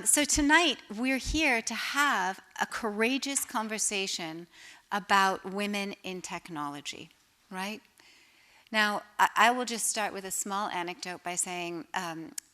So tonight, we're here to have a courageous conversation about women in technology, right? Now, I will just start with a small anecdote by saying,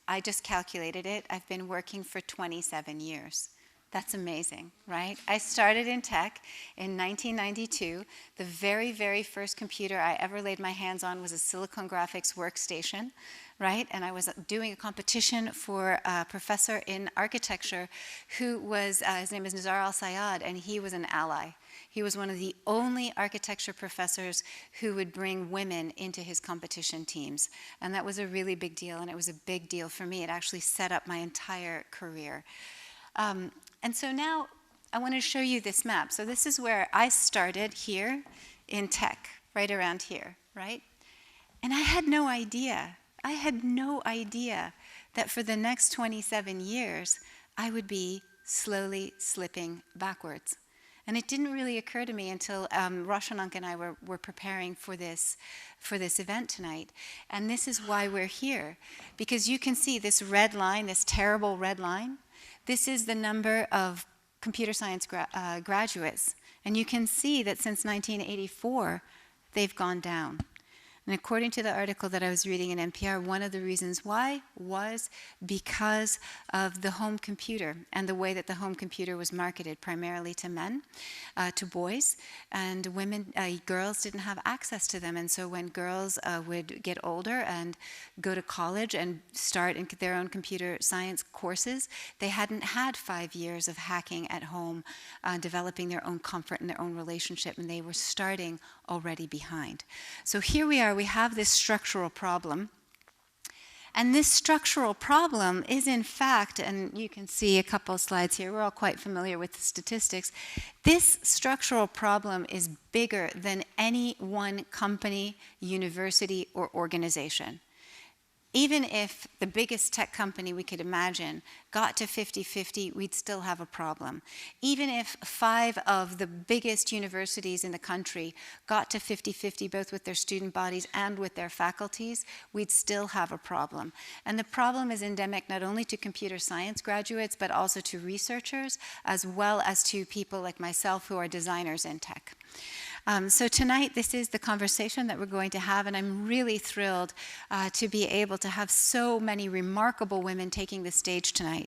I just calculated it. I've been working for 27 years. That's amazing, right? I started in tech in 1992. The very, very first computer I ever laid my hands on was a Silicon Graphics workstation, right? And I was doing a competition for a professor in architecture who was, his name is Nizar Al-Sayad, and he was an ally. He was one of the only architecture professors who would bring women into his competition teams. And that was a really big deal, and it was a big deal for me. It actually set up my entire career. And so now I want to show you this map. So this is where I started here in tech, right around here, right? And I had no idea that for the next 27 years, I would be slowly slipping backwards. And it didn't really occur to me until Roshanank and I were preparing for this event tonight. And this is why we're here. Because you can see this red line, this terrible red line. This is the number of computer science graduates. And you can see that since 1984, they've gone down. And according to the article that I was reading in NPR, one of the reasons why was because of the home computer and the way that the home computer was marketed primarily to men, to boys, and women, girls didn't have access to them. And so when girls would get older and go to college and start in their own computer science courses, they hadn't had 5 years of hacking at home, developing their own comfort and their own relationship, and they were starting already behind. So here we are. We have this structural problem. And this structural problem is in fact, and you can see a couple of slides here, we're all quite familiar with the statistics. This structural problem is bigger than any one company, university, or organization. Even if the biggest tech company we could imagine got to 50-50, we'd still have a problem. Even if 5 of the biggest universities in the country got to 50-50, both with their student bodies and with their faculties, we'd still have a problem. And the problem is endemic not only to computer science graduates, but also to researchers, as well as to people like myself who are designers in tech. So tonight, this is the conversation that we're going to have, and I'm really thrilled to be able to have so many remarkable women taking the stage tonight.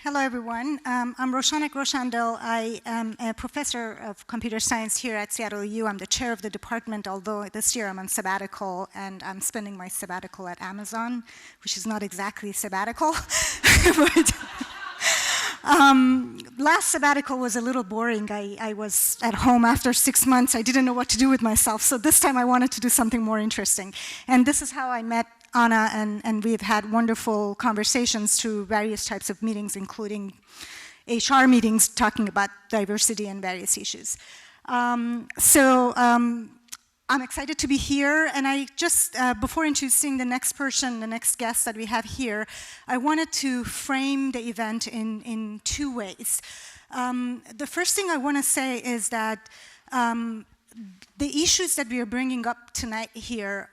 Hello, everyone. I'm Roshanak Roshandel. I am a professor of computer science here at Seattle U. I'm the chair of the department, although this year I'm on sabbatical, and I'm spending my sabbatical at Amazon, which is not exactly sabbatical. But, last sabbatical was a little boring. I was at home after 6 months. I didn't know what to do with myself. So this time I wanted to do something more interesting. And this is how I met Anna, and we've had wonderful conversations through various types of meetings, including HR meetings talking about diversity and various issues. I'm excited to be here, and I just, before introducing the next person, the next guest that we have here, I wanted to frame the event in 2 ways. The first thing I want to say is that the issues that we are bringing up tonight here,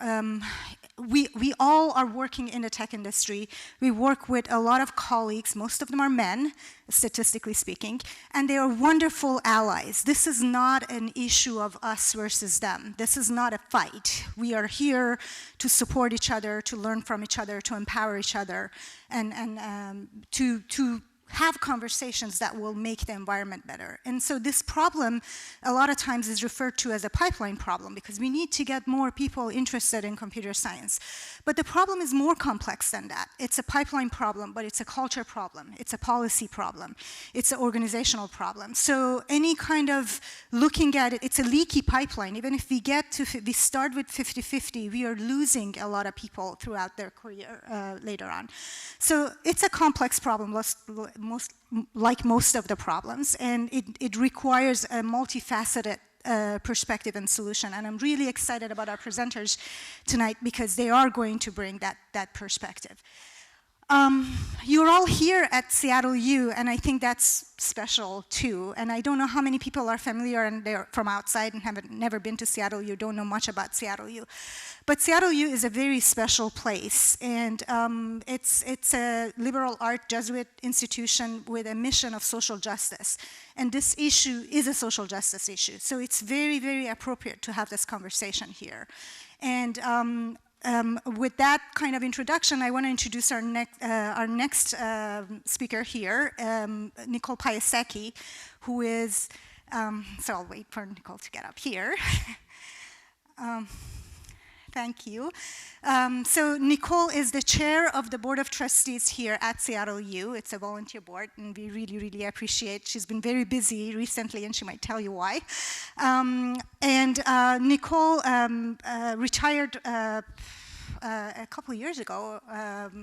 we all are working in the tech industry. We work with a lot of colleagues. Most of them are men, statistically speaking, and they are wonderful allies. This is not an issue of us versus them. This is not a fight. We are here to support each other, to learn from each other, to empower each other, and to have conversations that will make the environment better. And so this problem a lot of times is referred to as a pipeline problem because we need to get more people interested in computer science. But the problem is more complex than that. It's a pipeline problem, but it's a culture problem. It's a policy problem. It's an organizational problem. So any kind of looking at it, it's a leaky pipeline. Even if we start with 50-50, we are losing a lot of people throughout their career later on. So it's a complex problem, like most of the problems, and it requires a multifaceted perspective and solution. And I'm really excited about our presenters tonight because they are going to bring that perspective. You're all here at Seattle U, and I think that's special too. And I don't know how many people are familiar and they're from outside and have never been to Seattle U, don't know much about Seattle U. But Seattle U is a very special place, and it's a liberal art Jesuit institution with a mission of social justice. And this issue is a social justice issue. So it's very, very appropriate to have this conversation here. And with that kind of introduction, I want to introduce our next speaker here, Nicole Piasecki, who is, so I'll wait for Nicole to get up here. Thank you. So Nicole is the chair of the Board of Trustees here at Seattle U. It's a volunteer board, and we really, really appreciate. She's been very busy recently, and she might tell you why. Nicole retired a couple of years ago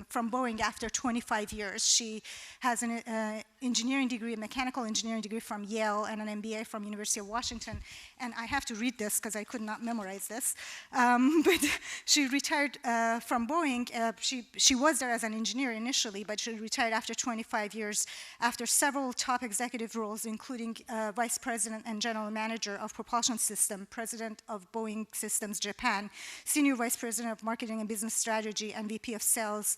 from Boeing after 25 years. She has an engineering degree, a mechanical engineering degree from Yale and an MBA from University of Washington. And I have to read this because I could not memorize this. But she retired from Boeing. She was there as an engineer initially, but she retired after 25 years after several top executive roles, including vice president and general manager of propulsion system, president of Boeing Systems Japan, senior vice president of marketing and business strategy, and VP of sales.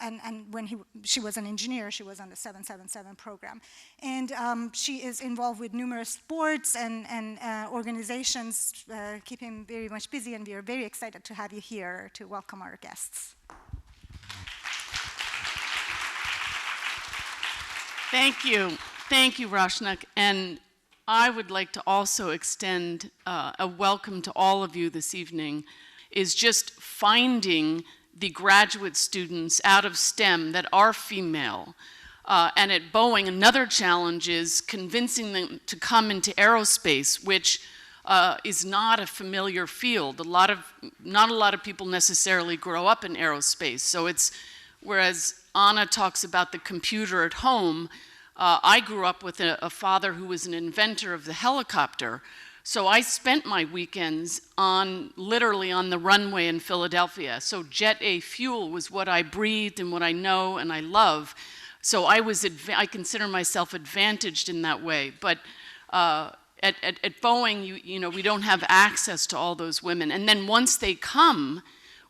And when she was an engineer, she was on the 777 program. And she is involved with numerous boards and organizations, keeping very much busy, and we are very excited to have you here to welcome our guests. Thank you, Rashnak. And I would like to also extend a welcome to all of you this evening, is just finding the graduate students out of STEM that are female. And at Boeing, another challenge is convincing them to come into aerospace, which is not a familiar field. Not a lot of people necessarily grow up in aerospace. So it's, whereas Anna talks about the computer at home, I grew up with a father who was an inventor of the helicopter. So I spent my weekends literally on the runway in Philadelphia. So Jet A fuel was what I breathed and what I know and I love. So I consider myself advantaged in that way. But at Boeing, you know, we don't have access to all those women. And then once they come,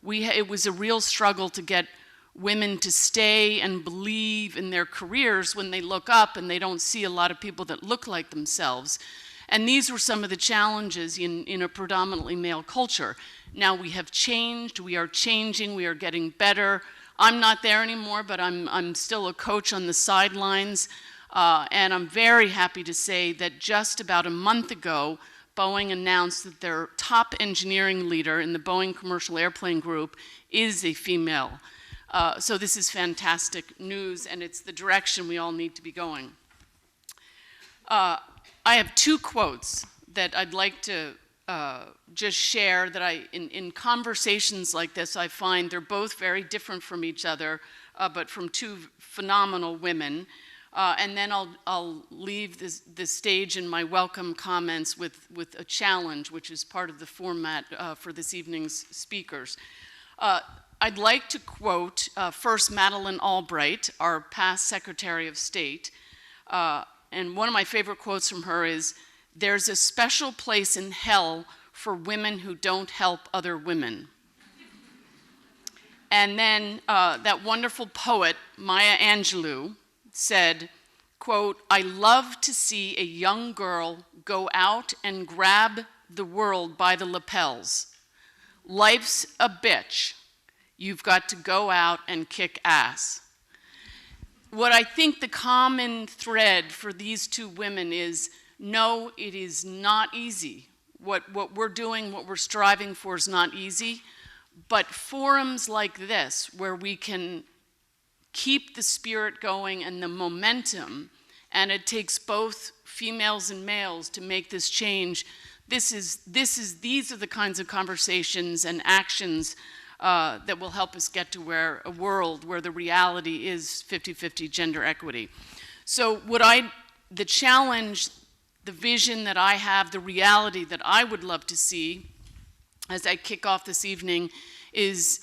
it was a real struggle to get women to stay and believe in their careers when they look up and they don't see a lot of people that look like themselves. And these were some of the challenges in a predominantly male culture. Now we have changed, we are changing, we are getting better. I'm not there anymore, but I'm still a coach on the sidelines. And I'm very happy to say that just about a month ago, Boeing announced that their top engineering leader in the Boeing Commercial Airplane Group is a female. So this is fantastic news, and it's the direction we all need to be going. I have two quotes that I'd like to just share that in conversations like this, I find they're both very different from each other, but from two phenomenal women. And then I'll leave this stage in my welcome comments with a challenge, which is part of the format for this evening's speakers. I'd like to quote first Madeleine Albright, our past Secretary of State. And one of my favorite quotes from her is, "There's a special place in hell for women who don't help other women." And then that wonderful poet, Maya Angelou, said, quote, "I love to see a young girl go out and grab the world by the lapels. Life's a bitch. You've got to go out and kick ass." What I think the common thread for these two women is, no, it is not easy. What we're doing, what we're striving for is not easy, but forums like this, where we can keep the spirit going and the momentum, and it takes both females and males to make this change. These are the kinds of conversations and actions that will help us get to a world where the reality is 50-50 gender equity. So the challenge, the vision that I have, the reality that I would love to see as I kick off this evening is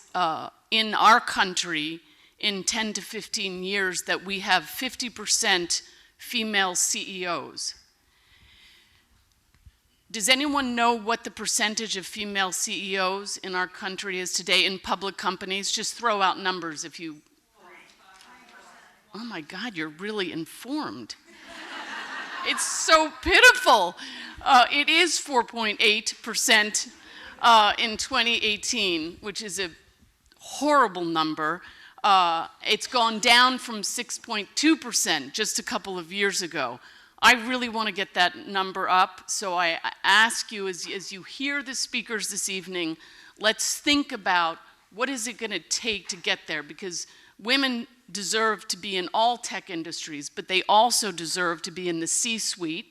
in our country in 10 to 15 years that we have 50% female CEOs. Does anyone know what the percentage of female CEOs in our country is today in public companies? Just throw out numbers if you... Oh my God, you're really informed. It's so pitiful. It is 4.8% in 2018, which is a horrible number. It's gone down from 6.2% just a couple of years ago. I really want to get that number up, so I ask you, as you hear the speakers this evening, let's think about what is it going to take to get there, because women deserve to be in all tech industries, but they also deserve to be in the C-suite.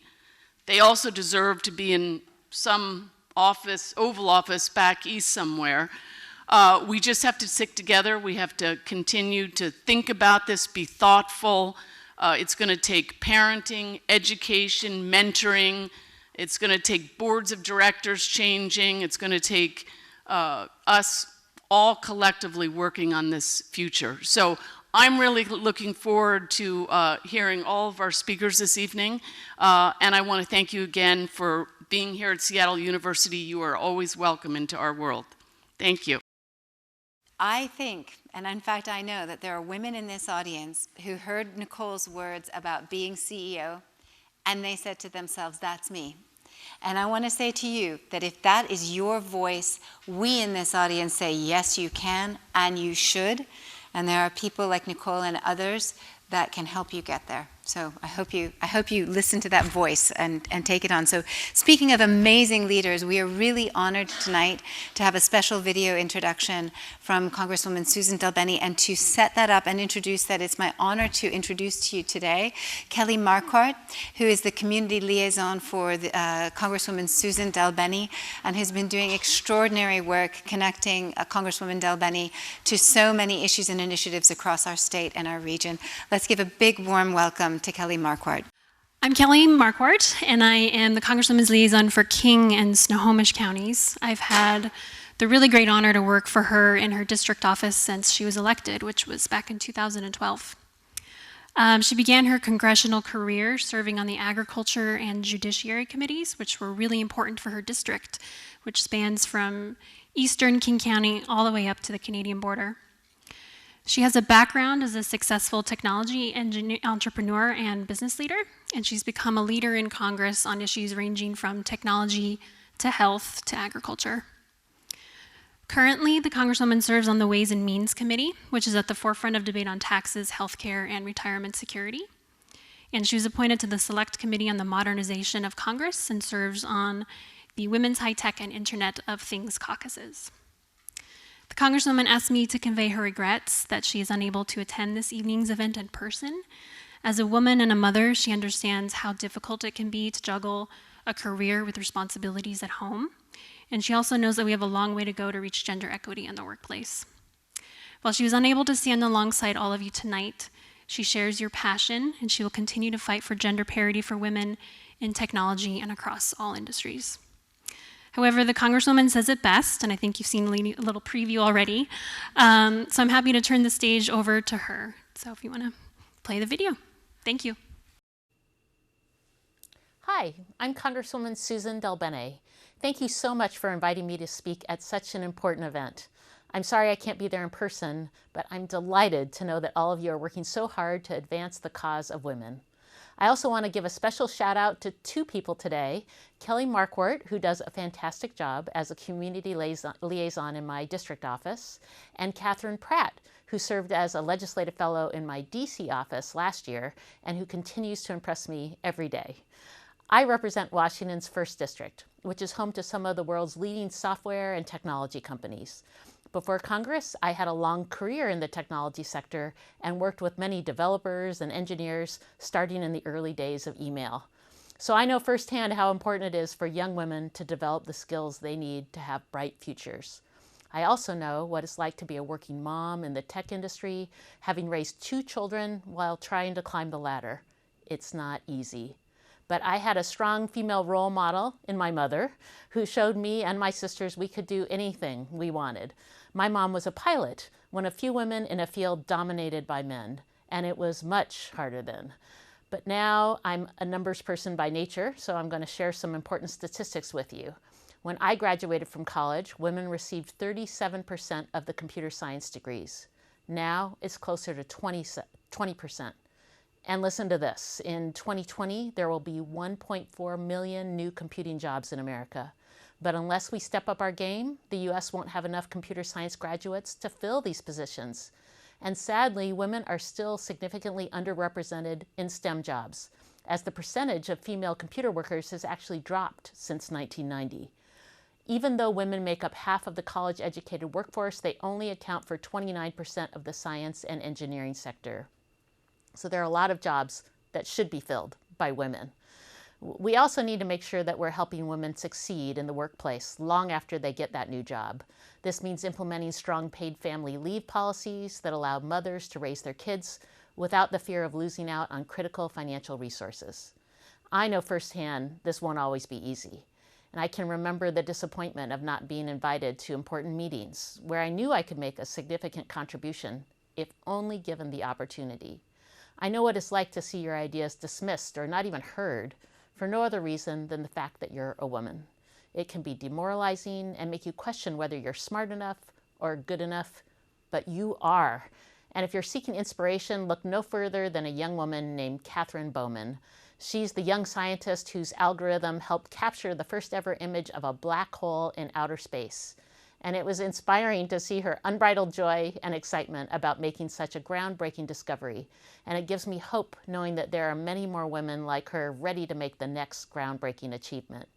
They also deserve to be in some office, Oval Office back east somewhere. We just have to stick together. We have to continue to think about this, be thoughtful. It's going to take parenting, education, mentoring. It's going to take boards of directors changing. It's going to take us all collectively working on this future. So I'm really looking forward to hearing all of our speakers this evening. And I want to thank you again for being here at Seattle University. You are always welcome into our world. Thank you. I think, and in fact I know, that there are women in this audience who heard Nicole's words about being CEO, and they said to themselves, that's me. And I want to say to you that if that is your voice, we in this audience say, yes, you can, and you should. And there are people like Nicole and others that can help you get there. So I hope you listen to that voice and take it on. So speaking of amazing leaders, we are really honored tonight to have a special video introduction from Congresswoman Susan Delbene, and to set that up and introduce that, it's my honor to introduce to you today Kelly Marquardt, who is the community liaison for the, Congresswoman Susan Delbene, and has been doing extraordinary work connecting Congresswoman Delbene to so many issues and initiatives across our state and our region. Let's give a big warm welcome to Kelly Marquardt. I'm Kelly Marquardt, and I am the Congresswoman's liaison for King and Snohomish counties. I've had the really great honor to work for her in her district office since she was elected, which was back in 2012. She began her congressional career serving on the Agriculture and Judiciary Committees, which were really important for her district, which spans from eastern King County all the way up to the Canadian border. She has a background as a successful technology entrepreneur and business leader, and she's become a leader in Congress on issues ranging from technology to health to agriculture. Currently, the Congresswoman serves on the Ways and Means Committee, which is at the forefront of debate on taxes, healthcare, and retirement security. And she was appointed to the Select Committee on the Modernization of Congress and serves on the Women's High Tech and Internet of Things caucuses. The Congresswoman asked me to convey her regrets that she is unable to attend this evening's event in person. As a woman and a mother, she understands how difficult it can be to juggle a career with responsibilities at home. And she also knows that we have a long way to go to reach gender equity in the workplace. While she was unable to stand alongside all of you tonight, she shares your passion, and she will continue to fight for gender parity for women in technology and across all industries. However, the Congresswoman says it best, and I think you've seen a little preview already, so I'm happy to turn the stage over to her. So if you want to play the video. Thank you. Hi, I'm Congresswoman Susan Delbene. Thank you so much for inviting me to speak at such an important event. I'm sorry I can't be there in person, but I'm delighted to know that all of you are working so hard to advance the cause of women. I also want to give a special shout out to two people today, Kelly Marquardt, who does a fantastic job as a community liaison in my district office, and Katherine Pratt, who served as a legislative fellow in my DC office last year and who continues to impress me every day. I represent Washington's 1st District, which is home to some of the world's leading software and technology companies. Before Congress, I had a long career in the technology sector and worked with many developers and engineers starting in the early days of email. So I know firsthand how important it is for young women to develop the skills they need to have bright futures. I also know what it's like to be a working mom in the tech industry, having raised 2 children while trying to climb the ladder. It's not easy. But I had a strong female role model in my mother who showed me and my sisters we could do anything we wanted. My mom was a pilot, when a few women in a field dominated by men, and it was much harder then. But now I'm a numbers person by nature, so I'm going to share some important statistics with you. When I graduated from college, women received 37% of the computer science degrees. Now it's closer to 20%. And listen to this, in 2020, there will be 1.4 million new computing jobs in America. But unless we step up our game, the US won't have enough computer science graduates to fill these positions. And sadly, women are still significantly underrepresented in STEM jobs, as the percentage of female computer workers has actually dropped since 1990. Even though women make up half of the college-educated workforce, they only account for 29% of the science and engineering sector. So there are a lot of jobs that should be filled by women. We also need to make sure that we're helping women succeed in the workplace long after they get that new job. This means implementing strong paid family leave policies that allow mothers to raise their kids without the fear of losing out on critical financial resources. I know firsthand this won't always be easy. And I can remember the disappointment of not being invited to important meetings where I knew I could make a significant contribution if only given the opportunity. I know what it's like to see your ideas dismissed or not even heard for no other reason than the fact that you're a woman. It can be demoralizing and make you question whether you're smart enough or good enough, but you are. And if you're seeking inspiration, look no further than a young woman named Katherine Bowman. She's the young scientist whose algorithm helped capture the first ever image of a black hole in outer space. And it was inspiring to see her unbridled joy and excitement about making such a groundbreaking discovery. And it gives me hope knowing that there are many more women like her ready to make the next groundbreaking achievement.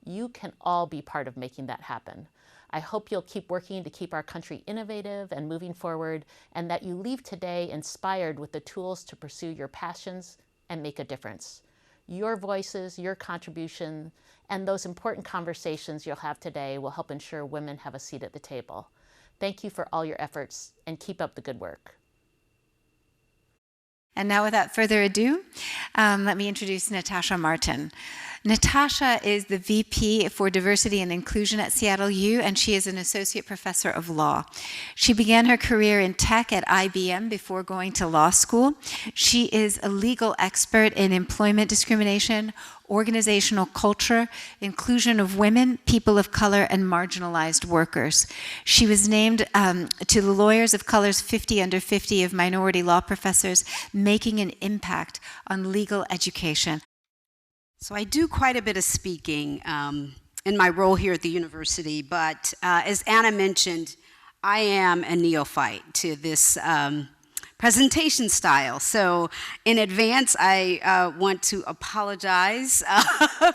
You can all be part of making that happen. I hope you'll keep working to keep our country innovative and moving forward, and that you leave today inspired with the tools to pursue your passions and make a difference. Your voices, your contribution, and those important conversations you'll have today will help ensure women have a seat at the table. Thank you for all your efforts, and keep up the good work. And now, without further ado, let me introduce Natasha Martin. Natasha is the VP for Diversity and Inclusion at Seattle U, and she is an associate professor of law. She began her career in tech at IBM before going to law school. She is a legal expert in employment discrimination, organizational culture, inclusion of women, people of color, and marginalized workers. She was named to the Lawyers of Color's 50 Under 50 of minority law professors, making an impact on legal education. So I do quite a bit of speaking in my role here at the university, but as Anna mentioned, I am a neophyte to this presentation style. So in advance, I want to apologize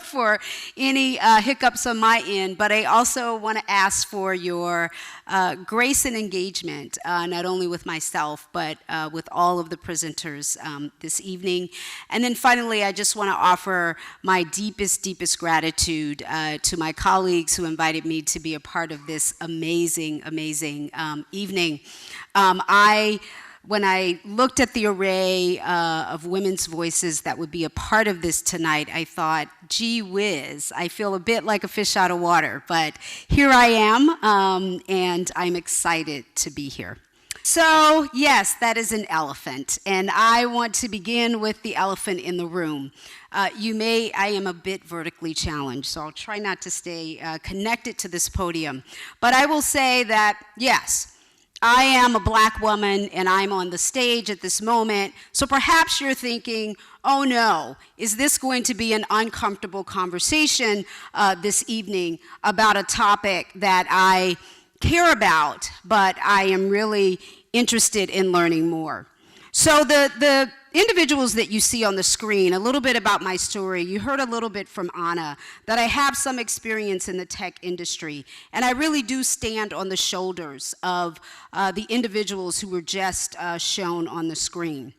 for any hiccups on my end, but I also want to ask for your grace and engagement, not only with myself, but with all of the presenters this evening. And then finally, I just want to offer my deepest gratitude to my colleagues who invited me to be a part of this amazing evening. When I looked at the array of women's voices that would be a part of this tonight, I thought, gee whiz, I feel a bit like a fish out of water, but here I am, and I'm excited to be here. So, yes, that is an elephant, and I want to begin with the elephant in the room. I am a bit vertically challenged, so I'll try not to stay connected to this podium, but I will say that, yes, I am a black woman and I'm on the stage at this moment, so perhaps you're thinking, oh no, is this going to be an uncomfortable conversation this evening about a topic that I care about, but I am really interested in learning more. So the individuals that you see on the screen, a little bit about my story. You heard a little bit from Anna that I have some experience in the tech industry, and I really do stand on the shoulders of the individuals who were just shown on the screen.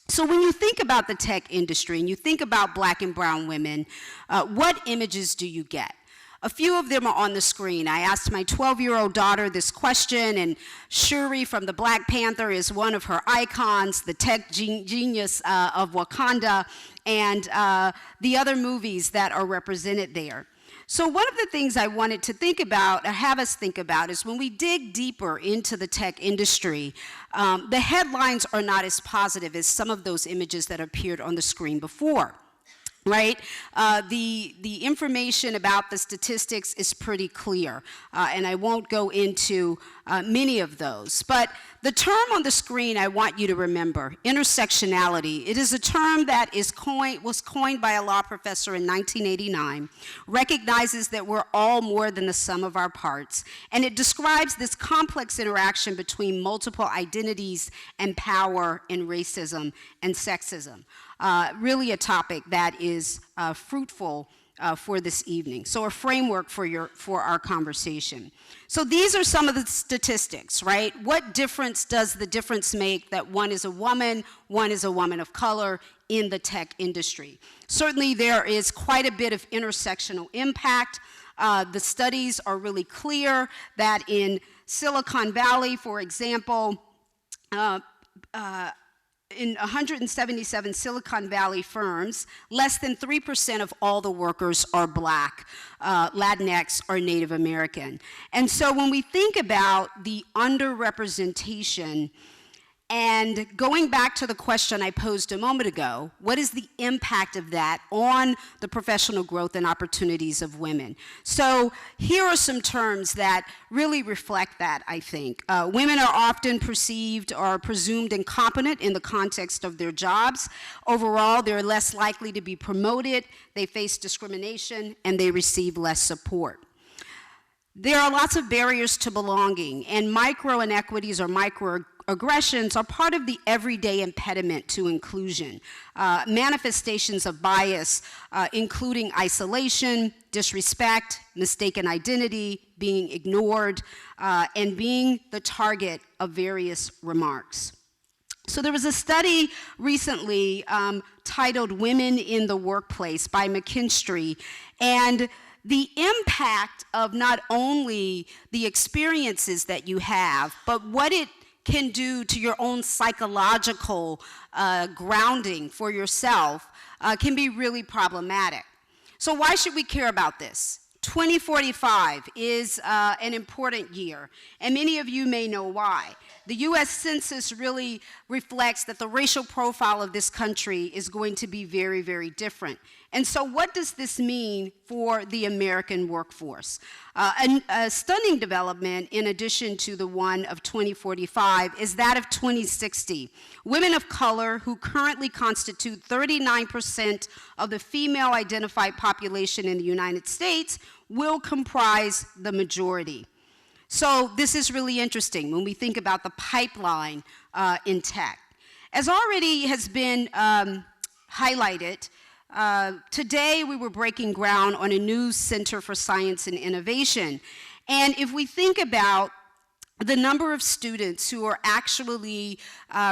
So when you think about the tech industry and you think about black and brown women, what images do you get? A few of them are on the screen. I asked my 12-year-old daughter this question, and Shuri from the Black Panther is one of her icons, the tech genius of Wakanda, and the other movies that are represented there. So one of the things I wanted to think about, or have us think about, is when we dig deeper into the tech industry, the headlines are not as positive as some of those images that appeared on the screen before. Right? The information about the statistics is pretty clear, and I won't go into many of those. But the term on the screen I want you to remember, intersectionality, it is a term that was coined by a law professor in 1989, recognizes that we're all more than the sum of our parts, and it describes this complex interaction between multiple identities and power and racism and sexism. Really a topic that is fruitful for this evening. So a framework for our conversation. So these are some of the statistics, right? What difference does the difference make that one is a woman of color in the tech industry? Certainly there is quite a bit of intersectional impact. The studies are really clear that in Silicon Valley, for example, in 177 Silicon Valley firms, less than 3% of all the workers are Black, Latinx, or Native American. And so when we think about the underrepresentation, and going back to the question I posed a moment ago, what is the impact of that on the professional growth and opportunities of women? So here are some terms that really reflect that, I think. Women are often perceived or presumed incompetent in the context of their jobs. Overall, they're less likely to be promoted, they face discrimination, and they receive less support. There are lots of barriers to belonging, and micro inequities or microaggressions are part of the everyday impediment to inclusion. Manifestations of bias, including isolation, disrespect, mistaken identity, being ignored, and being the target of various remarks. So there was a study recently titled Women in the Workplace by McKinstry, and the impact of not only the experiences that you have, but what it can do to your own psychological grounding for yourself can be really problematic. So why should we care about this? 2045 is an important year, and many of you may know why. The US Census really reflects that the racial profile of this country is going to be very, very different. And so what does this mean for the American workforce? A stunning development, in addition to the one of 2045, is that of 2060. Women of color, who currently constitute 39% of the female-identified population in the United States, will comprise the majority. So this is really interesting when we think about the pipeline in tech. As already has been highlighted, today we were breaking ground on a new Center for Science and Innovation. And if we think about the number of students who are actually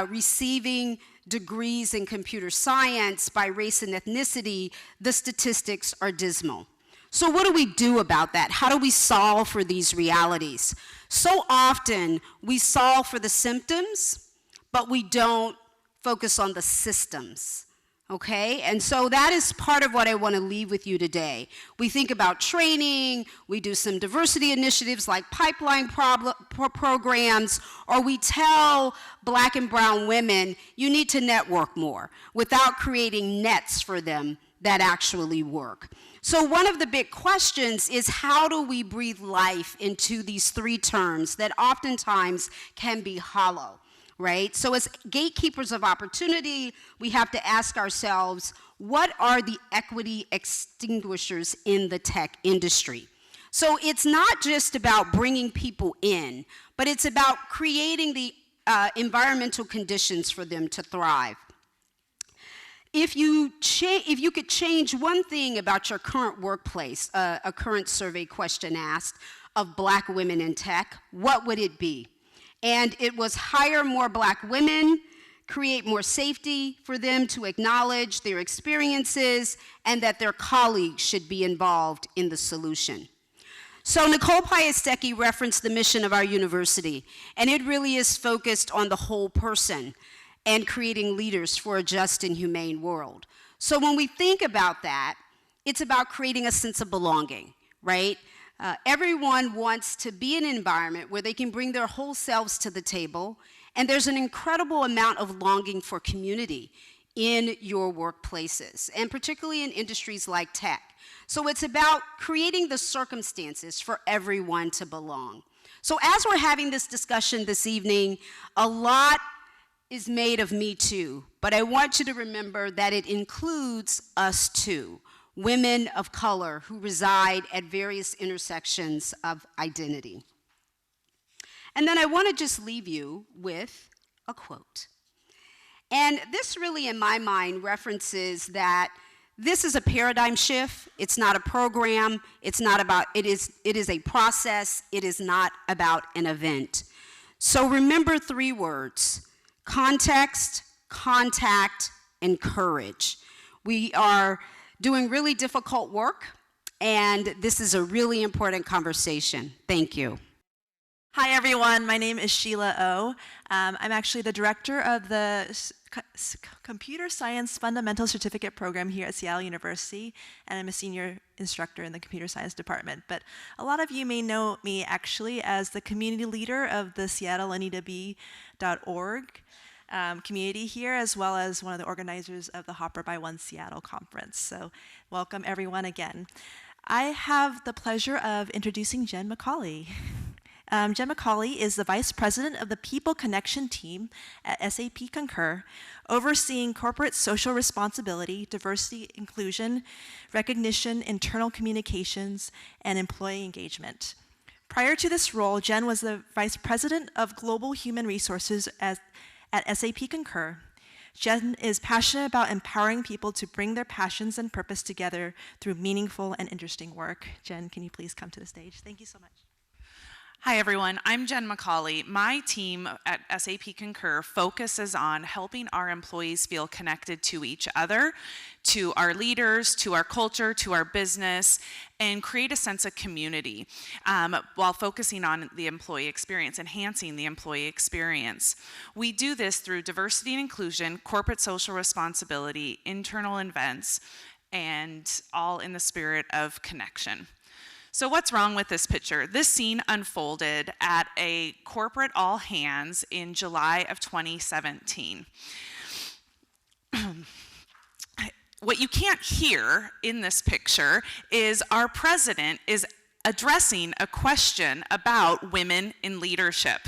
receiving degrees in computer science by race and ethnicity, the statistics are dismal. So what do we do about that? How do we solve for these realities? So often we solve for the symptoms, but we don't focus on the systems, okay? And so that is part of what I want to leave with you today. We think about training, we do some diversity initiatives like pipeline programs, or we tell Black and brown women, you need to network more, without creating nets for them that actually work. So one of the big questions is, how do we breathe life into these three terms that oftentimes can be hollow, right? So as gatekeepers of opportunity, we have to ask ourselves, what are the equity extinguishers in the tech industry? So it's not just about bringing people in, but it's about creating the environmental conditions for them to thrive. If you could change one thing about your current workplace, a current survey question asked of Black women in tech, what would it be? And it was hire more Black women, create more safety for them to acknowledge their experiences, and that their colleagues should be involved in the solution. So Nicole Piasecki referenced the mission of our university, and it really is focused on the whole person and creating leaders for a just and humane world. So when we think about that, it's about creating a sense of belonging, right? Everyone wants to be in an environment where they can bring their whole selves to the table, and there's an incredible amount of longing for community in your workplaces, and particularly in industries like tech. So it's about creating the circumstances for everyone to belong. So as we're having this discussion this evening, a lot is made of Me Too, but I want you to remember that it includes us too, women of color who reside at various intersections of identity. And then I want to just leave you with a quote. And this really, in my mind, references that this is a paradigm shift. It's not a program. It's not about, it is a process. It is not about an event. So remember 3 words: context, contact, and courage. We are doing really difficult work, and this is a really important conversation. Thank you. Hi everyone, my name is Sheila O. I'm actually the director of the Computer Science Fundamental Certificate Program here at Seattle University, and I'm a senior instructor in the Computer Science Department. But a lot of you may know me actually as the community leader of the SeattleNEW.org community here, as well as one of the organizers of the Hopper by One Seattle conference. So welcome everyone again. I have the pleasure of introducing Jenn McColly. Jenn McColly is the Vice President of the People Connection Team at SAP Concur, overseeing corporate social responsibility, diversity, inclusion, recognition, internal communications, and employee engagement. Prior to this role, Jenn was the Vice President of Global Human Resources at SAP Concur. Jenn is passionate about empowering people to bring their passions and purpose together through meaningful and interesting work. Jenn, can you please come to the stage? Thank you so much. Hi everyone, I'm Jenn McColly. My team at SAP Concur focuses on helping our employees feel connected to each other, to our leaders, to our culture, to our business, and create a sense of community while focusing on the employee experience, enhancing the employee experience. We do this through diversity and inclusion, corporate social responsibility, internal events, and all in the spirit of connection. So what's wrong with this picture? This scene unfolded at a corporate all hands in July of 2017. What you can't hear in this picture is our president is addressing a question about women in leadership.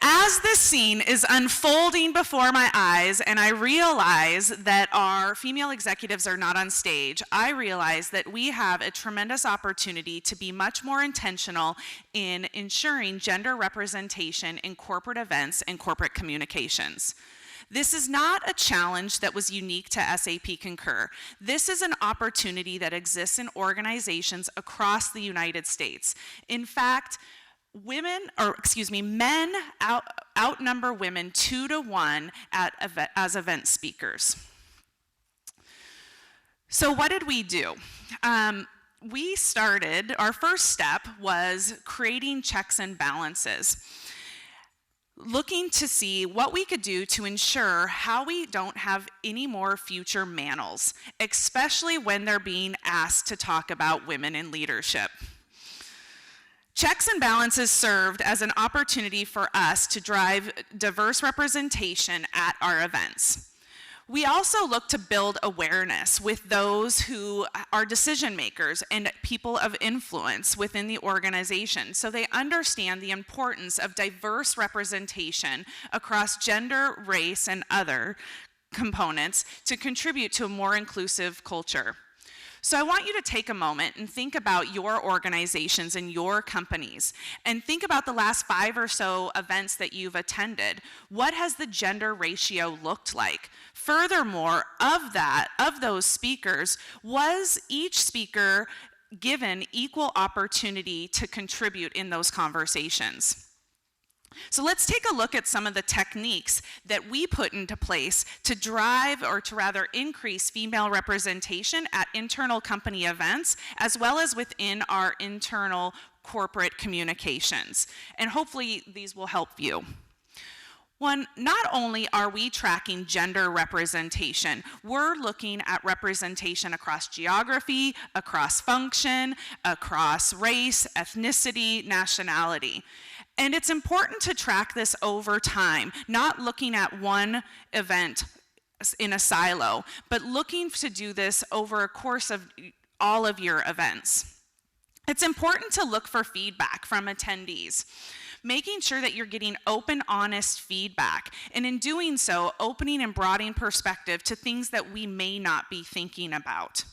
As this scene is unfolding before my eyes and I realize that our female executives are not on stage, I realize that we have a tremendous opportunity to be much more intentional in ensuring gender representation in corporate events and corporate communications. This is not a challenge that was unique to SAP Concur. This is an opportunity that exists in organizations across the United States. In fact, men outnumber women 2-to-1 as event speakers. So what did we do? We started, our first step was creating checks and balances, looking to see what we could do to ensure how we don't have any more future manels, especially when they're being asked to talk about women in leadership. Checks and balances served as an opportunity for us to drive diverse representation at our events. We also look to build awareness with those who are decision makers and people of influence within the organization, so they understand the importance of diverse representation across gender, race, and other components to contribute to a more inclusive culture. So I want you to take a moment and think about your organizations and your companies, and think about the last 5 or so events that you've attended. What has the gender ratio looked like? Furthermore, of those speakers, was each speaker given equal opportunity to contribute in those conversations? So let's take a look at some of the techniques that we put into place to drive, or to rather increase, female representation at internal company events, as well as within our internal corporate communications. And hopefully these will help you. One, not only are we tracking gender representation, we're looking at representation across geography, across function, across race, ethnicity, nationality. And it's important to track this over time, not looking at one event in a silo, but looking to do this over a course of all of your events. It's important to look for feedback from attendees, making sure that you're getting open, honest feedback, and in doing so, opening and broadening perspective to things that we may not be thinking about.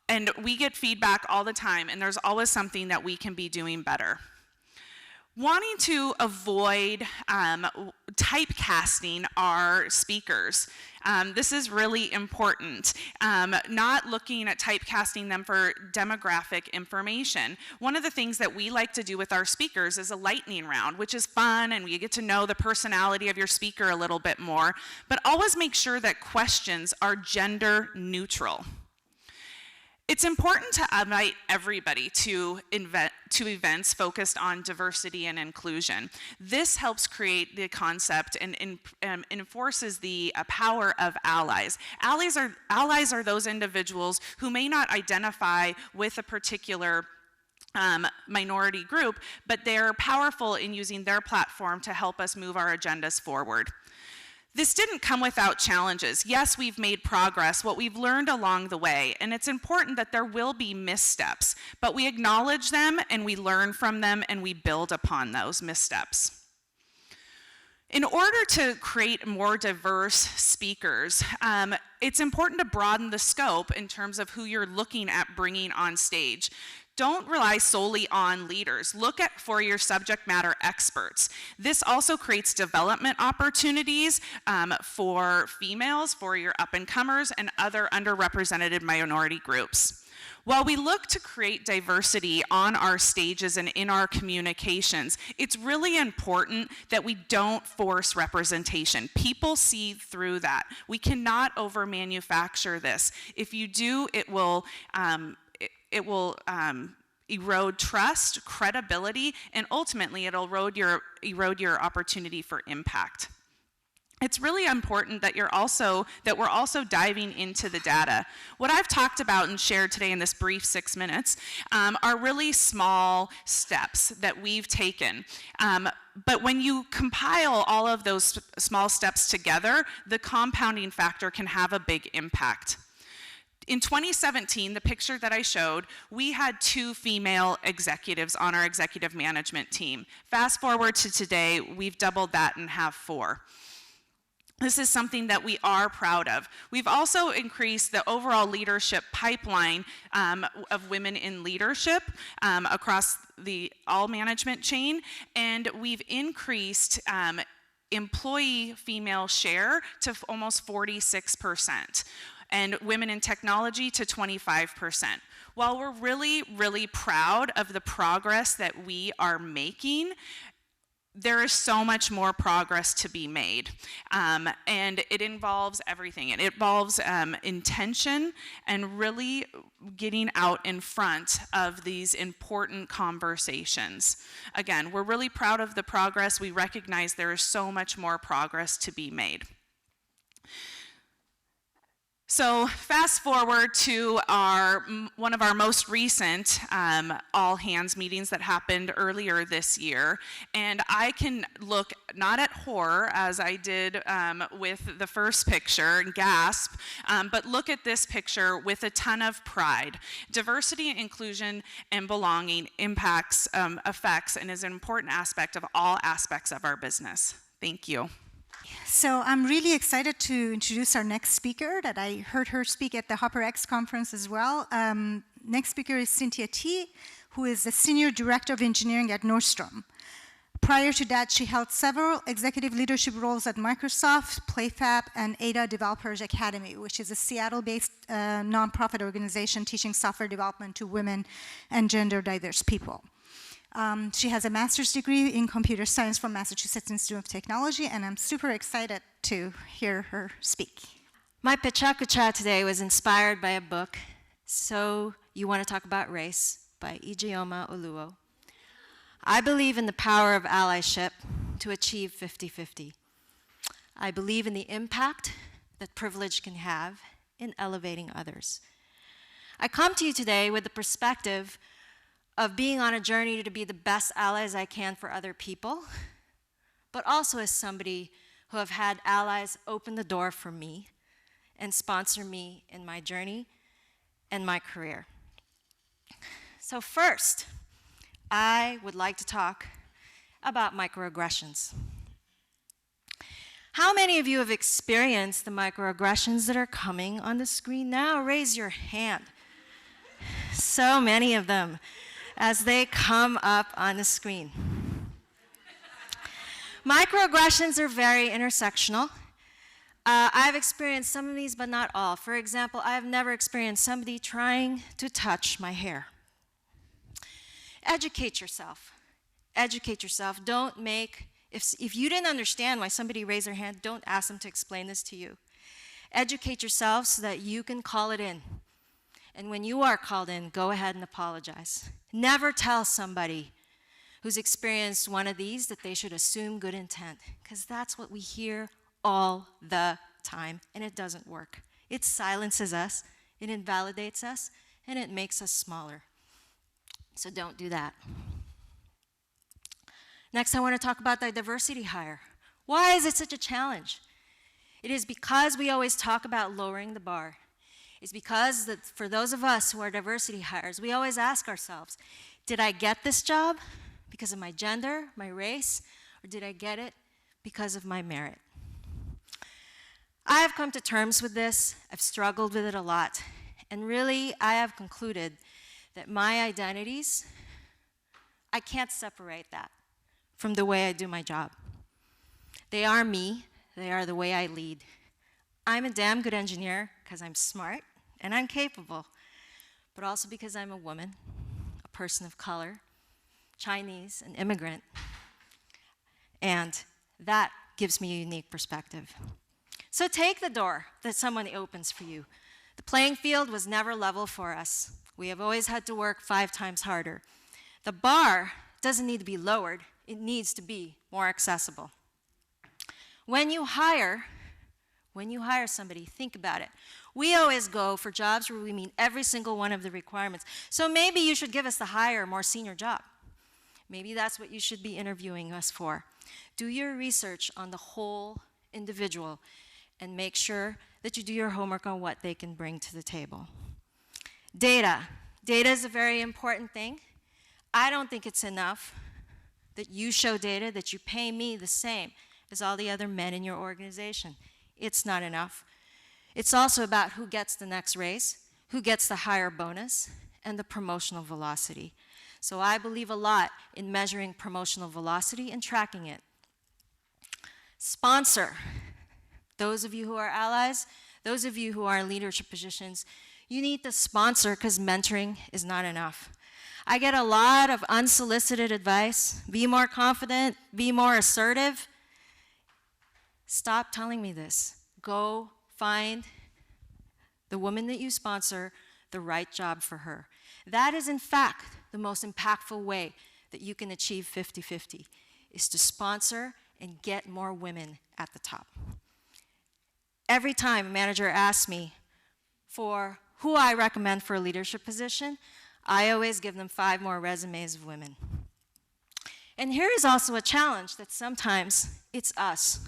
And we get feedback all the time, and there's always something that we can be doing better. Wanting to avoid typecasting our speakers. This is really important. Not looking at typecasting them for demographic information. One of the things that we like to do with our speakers is a lightning round, which is fun, and you get to know the personality of your speaker a little bit more, but always make sure that questions are gender neutral. It's important to invite everybody to events focused on diversity and inclusion. This helps create the concept and enforces the power of allies. Allies are those individuals who may not identify with a particular minority group, but they're powerful in using their platform to help us move our agendas forward. This didn't come without challenges. Yes, we've made progress, what we've learned along the way, and it's important that there will be missteps, but we acknowledge them and we learn from them and we build upon those missteps. In order to create more diverse speakers, it's important to broaden the scope in terms of who you're looking at bringing on stage. Don't rely solely on leaders. Look for your subject matter experts. This also creates development opportunities for females, for your up-and-comers, and other underrepresented minority groups. While we look to create diversity on our stages and in our communications, it's really important that we don't force representation. People see through that. We cannot over-manufacture this. If you do, it will erode trust, credibility, and ultimately it'll erode your opportunity for impact. It's really important that we're also diving into the data. What I've talked about and shared today in this brief 6 minutes are really small steps that we've taken. But when you compile all of those small steps together, the compounding factor can have a big impact. In 2017, the picture that I showed, we had 2 female executives on our executive management team. Fast forward to today, we've doubled that and have 4. This is something that we are proud of. We've also increased the overall leadership pipeline of women in leadership across the all management chain, and we've increased employee female share to almost 46%. And women in technology to 25%. While we're really, really proud of the progress that we are making, there is so much more progress to be made. And it involves everything. It involves intention and really getting out in front of these important conversations. Again, we're really proud of the progress. We recognize there is so much more progress to be made. So fast forward to one of our most recent all hands meetings that happened earlier this year, and I can look not at horror as I did with the first picture and gasp, but look at this picture with a ton of pride. Diversity, inclusion, and belonging affects and is an important aspect of all aspects of our business. Thank you. So I'm really excited to introduce our next speaker that I heard her speak at the HopperX conference as well. Next speaker is Cynthia Tee, who is the Senior Director of Engineering at Nordstrom. Prior to that, she held several executive leadership roles at Microsoft, PlayFab, and Ada Developers Academy, which is a Seattle-based nonprofit organization teaching software development to women and gender diverse people. She has a master's degree in computer science from Massachusetts Institute of Technology, and I'm super excited to hear her speak. My PechaKucha today was inspired by a book, So You Want to Talk About Race, by Ijeoma Oluo. I believe in the power of allyship, to achieve 50-50. I believe in the impact that privilege can have in elevating others. I come to you today with the perspective of being on a journey to be the best allies I can for other people, but also as somebody who have had allies open the door for me and sponsor me in my journey and my career. So first, I would like to talk about microaggressions. How many of you have experienced the microaggressions that are coming on the screen now? Raise your hand. So many of them as they come up on the screen. Microaggressions are very intersectional. I've experienced some of these, but not all. For example, I've never experienced somebody trying to touch my hair. Educate yourself. Educate yourself. Don't make, if you didn't understand why somebody raised their hand, don't ask them to explain this to you. Educate yourself so that you can call it in. And when you are called in, go ahead and apologize. Never tell somebody who's experienced one of these that they should assume good intent, because that's what we hear all the time, and it doesn't work. It silences us, it invalidates us, and it makes us smaller. So don't do that. Next, I want to talk about the diversity hire. Why is it such a challenge? It is because we always talk about lowering the bar. It's because that for those of us who are diversity hires, we always ask ourselves, did I get this job because of my gender, my race, or did I get it because of my merit? I have come to terms with this. I've struggled with it a lot. And really, I have concluded that my identities, I can't separate that from the way I do my job. They are me. They are the way I lead. I'm a damn good engineer because I'm smart and I'm capable, but also because I'm a woman, a person of color, Chinese, an immigrant, and that gives me a unique perspective. So take the door that someone opens for you. The playing field was never level for us. We have always had to work 5 times harder. The bar doesn't need to be lowered, it needs to be more accessible. When you hire somebody, think about it. We always go for jobs where we meet every single one of the requirements. So maybe you should give us the higher, more senior job. Maybe that's what you should be interviewing us for. Do your research on the whole individual and make sure that you do your homework on what they can bring to the table. Data. Data is a very important thing. I don't think it's enough that you show data, that you pay me the same as all the other men in your organization. It's not enough. It's also about who gets the next raise, who gets the higher bonus, and the promotional velocity. So I believe a lot in measuring promotional velocity and tracking it. Sponsor. Those of you who are allies, those of you who are in leadership positions, you need to sponsor because mentoring is not enough. I get a lot of unsolicited advice. Be more confident, be more assertive. Stop telling me this. Go find the woman that you sponsor the right job for her. That is, in fact, the most impactful way that you can achieve 50-50, is to sponsor and get more women at the top. Every time a manager asks me for who I recommend for a leadership position, I always give them 5 more resumes of women. And here is also a challenge that sometimes it's us.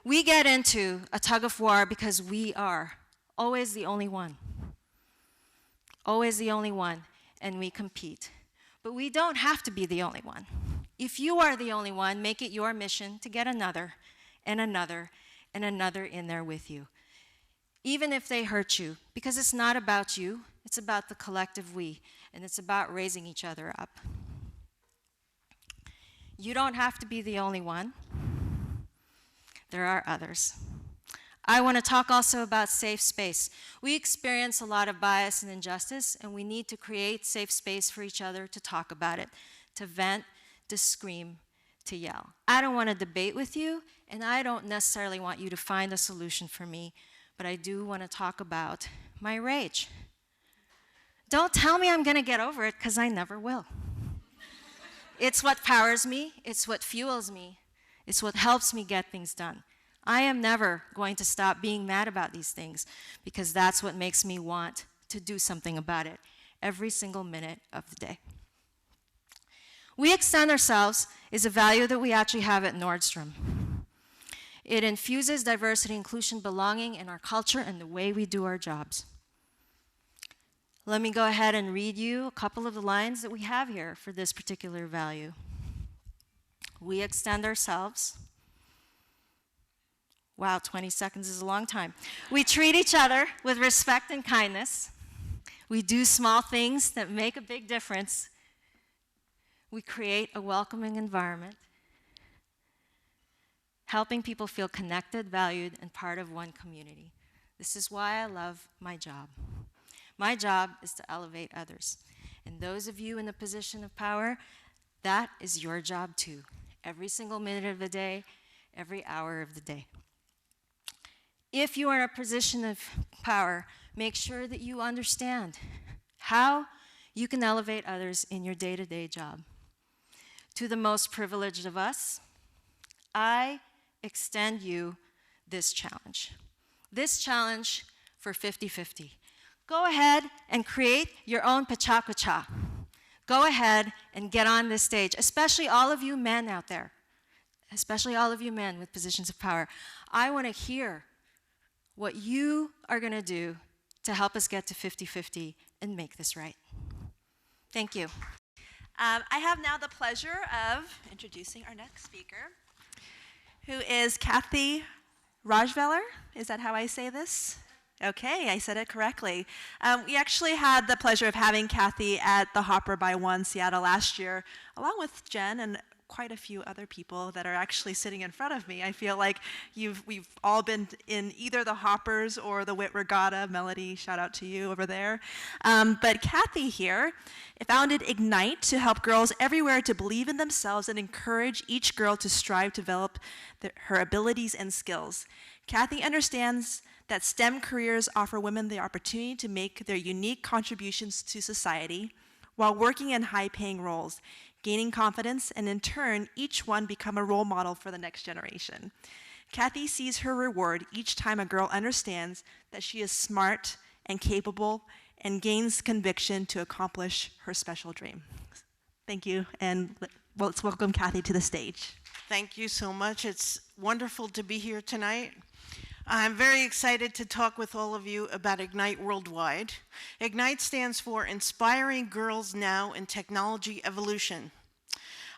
We get into a tug of war because we are always the only one. Always the only one, and we compete. But we don't have to be the only one. If you are the only one, make it your mission to get another and another and another in there with you, even if they hurt you, because it's not about you, it's about the collective we, and it's about raising each other up. You don't have to be the only one. There are others. I want to talk also about safe space. We experience a lot of bias and injustice, and we need to create safe space for each other to talk about it, to vent, to scream, to yell. I don't want to debate with you, and I don't necessarily want you to find a solution for me, but I do want to talk about my rage. Don't tell me I'm going to get over it, because I never will. It's what powers me. It's what fuels me. It's what helps me get things done. I am never going to stop being mad about these things because that's what makes me want to do something about it every single minute of the day. We extend ourselves is a value that we actually have at Nordstrom. It infuses diversity, inclusion, belonging in our culture and the way we do our jobs. Let me go ahead and read you a couple of the lines that we have here for this particular value. We extend ourselves. Wow, 20 seconds is a long time. We treat each other with respect and kindness. We do small things that make a big difference. We create a welcoming environment, helping people feel connected, valued, and part of one community. This is why I love my job. My job is to elevate others. And those of you in the position of power, that is your job too. Every single minute of the day, every hour of the day. If you are in a position of power, make sure that you understand how you can elevate others in your day-to-day job. To the most privileged of us, I extend you this challenge. This challenge for 50-50. Go ahead and create your own PechaKucha. Go ahead and get on this stage, especially all of you men out there, especially all of you men with positions of power. I want to hear what you are going to do to help us get to 50-50 and make this right. Thank you. I have now the pleasure of introducing our next speaker, who is Kathy Raj Miller. Is that how I say this? Okay, I said it correctly. We actually had the pleasure of having Kathy at the Hopper by One Seattle last year, along with Jenn and quite a few other people that are actually sitting in front of me. I feel like we've all been in either the Hoppers or the Wit Regatta. Melody, shout out to you over there. But Kathy here founded Ignite to help girls everywhere to believe in themselves and encourage each girl to strive to develop her abilities and skills. Kathy understands that STEM careers offer women the opportunity to make their unique contributions to society while working in high-paying roles, gaining confidence, and in turn, each one become a role model for the next generation. Kathy sees her reward each time a girl understands that she is smart and capable and gains conviction to accomplish her special dream. Thank you, and let's welcome Kathy to the stage. Thank you so much. It's wonderful to be here tonight. I'm very excited to talk with all of you about Ignite Worldwide. Ignite stands for Inspiring Girls Now in Technology Evolution.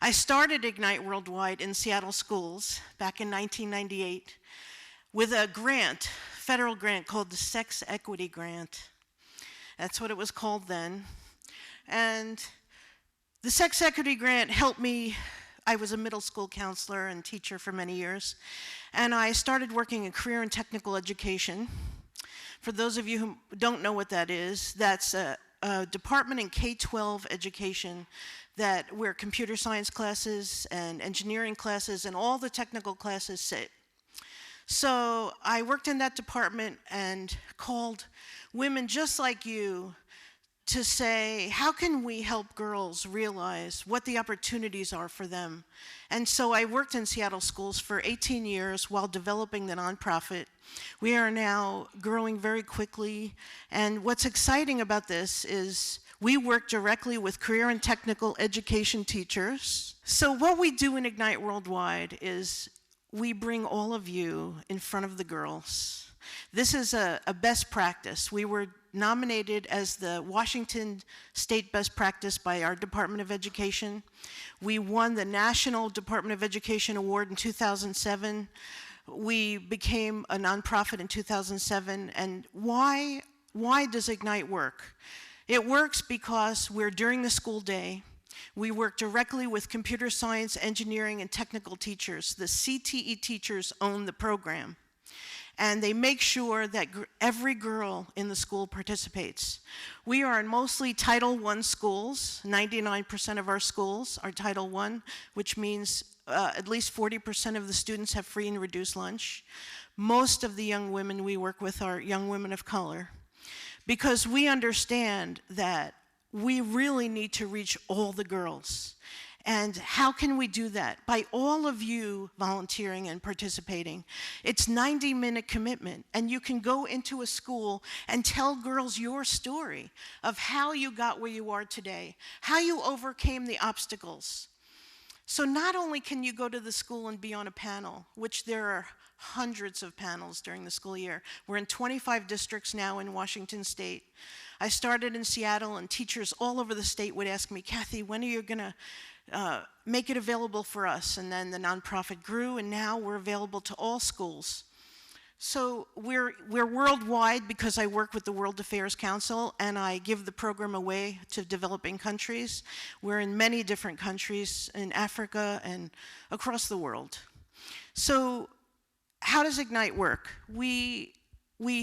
I started Ignite Worldwide in Seattle schools back in 1998 with a grant, federal grant called the Sex Equity Grant. That's what it was called then. And the Sex Equity Grant helped me. I was a middle school counselor and teacher for many years, and I started working in career and technical education. For those of you who don't know what that is, that's a department in K-12 education where computer science classes and engineering classes and all the technical classes sit. So I worked in that department and called women just like you to say, how can we help girls realize what the opportunities are for them? And so I worked in Seattle schools for 18 years while developing the nonprofit. We are now growing very quickly, and what's exciting about this is we work directly with career and technical education teachers. So what we do in Ignite Worldwide is we bring all of you in front of the girls. This is a best practice. We were nominated as the Washington State Best Practice by our Department of Education. We won the National Department of Education Award in 2007. We became a nonprofit in 2007. And why does Ignite work? It works because we're during the school day. We work directly with computer science, engineering, and technical teachers. The CTE teachers own the program. And they make sure that every girl in the school participates. We are in mostly Title I schools. 99% of our schools are Title I, which means at least 40% of the students have free and reduced lunch. Most of the young women we work with are young women of color, because we understand that we really need to reach all the girls. And how can we do that? By all of you volunteering and participating. It's 90-minute commitment, and you can go into a school and tell girls your story of how you got where you are today, how you overcame the obstacles. So not only can you go to the school and be on a panel, which there are hundreds of panels during the school year. We're in 25 districts now in Washington State. I started in Seattle, and teachers all over the state would ask me, Kathy, when are you going to make it available for us? And then the nonprofit grew, and now we're available to all schools. So we're worldwide because I work with the World Affairs Council, and I give the program away to developing countries. We're in many different countries in Africa and across the world. So how does Ignite work? We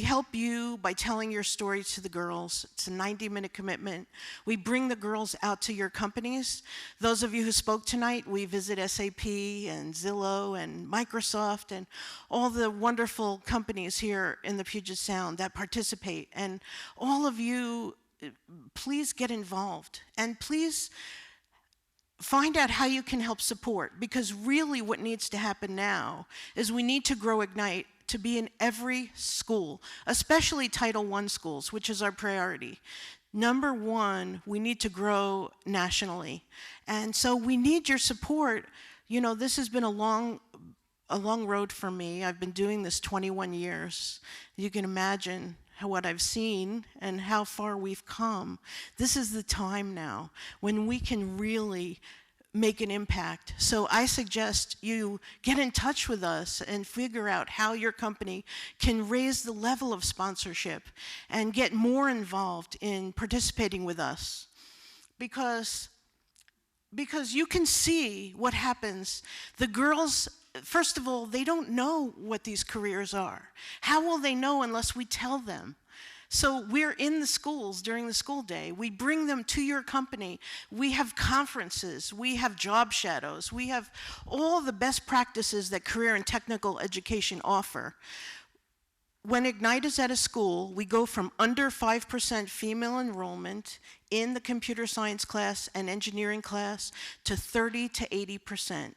help you by telling your story to the girls. It's a 90-minute commitment. We bring the girls out to your companies. Those of you who spoke tonight, we visit SAP and Zillow and Microsoft and all the wonderful companies here in the Puget Sound that participate. And all of you, please get involved. And please find out how you can help support, because really what needs to happen now is we need to grow Ignite to be in every school, especially Title I schools, which is our priority. Number one, we need to grow nationally. And so we need your support. You know, this has been a long road for me. I've been doing this 21 years. You can imagine what I've seen and how far we've come. This is the time now when we can really make an impact. So I suggest you get in touch with us and figure out how your company can raise the level of sponsorship and get more involved in participating with us. Because you can see what happens. The girls, first of all, they don't know what these careers are. How will they know unless we tell them? So we're in the schools during the school day. We bring them to your company. We have conferences. We have job shadows. We have all the best practices that career and technical education offer. When Ignite is at a school, we go from under 5% female enrollment in the computer science class and engineering class to 30 to 80%.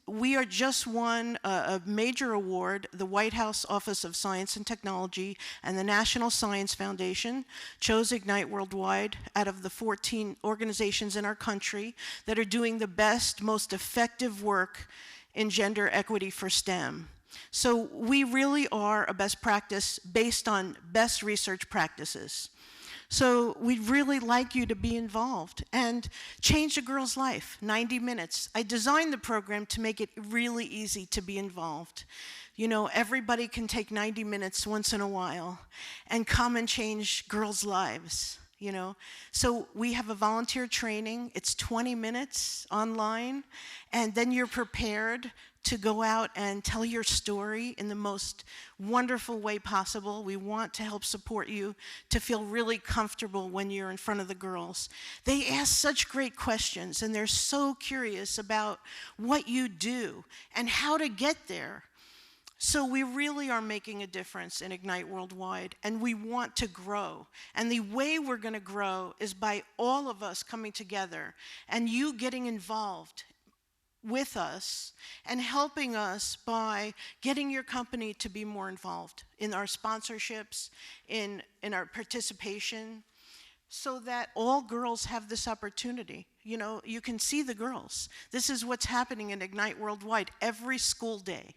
We are just won a major award. The White House Office of Science and Technology and the National Science Foundation chose Ignite Worldwide out of the 14 organizations in our country that are doing the best, most effective work in gender equity for STEM. So we really are a best practice based on best research practices. So we'd really like you to be involved and change a girl's life, 90 minutes. I designed the program to make it really easy to be involved. You know, everybody can take 90 minutes once in a while and come and change girls' lives, you know. So we have a volunteer training. It's 20 minutes online, and then you're prepared to go out and tell your story in the most wonderful way possible. We want to help support you to feel really comfortable when you're in front of the girls. They ask such great questions, and they're so curious about what you do and how to get there. So we really are making a difference in Ignite Worldwide, and we want to grow. And the way we're going to grow is by all of us coming together and you getting involved with us and helping us by getting your company to be more involved in our sponsorships, in our participation, so that all girls have this opportunity. You know, you can see the girls. This is what's happening in Ignite Worldwide every school day.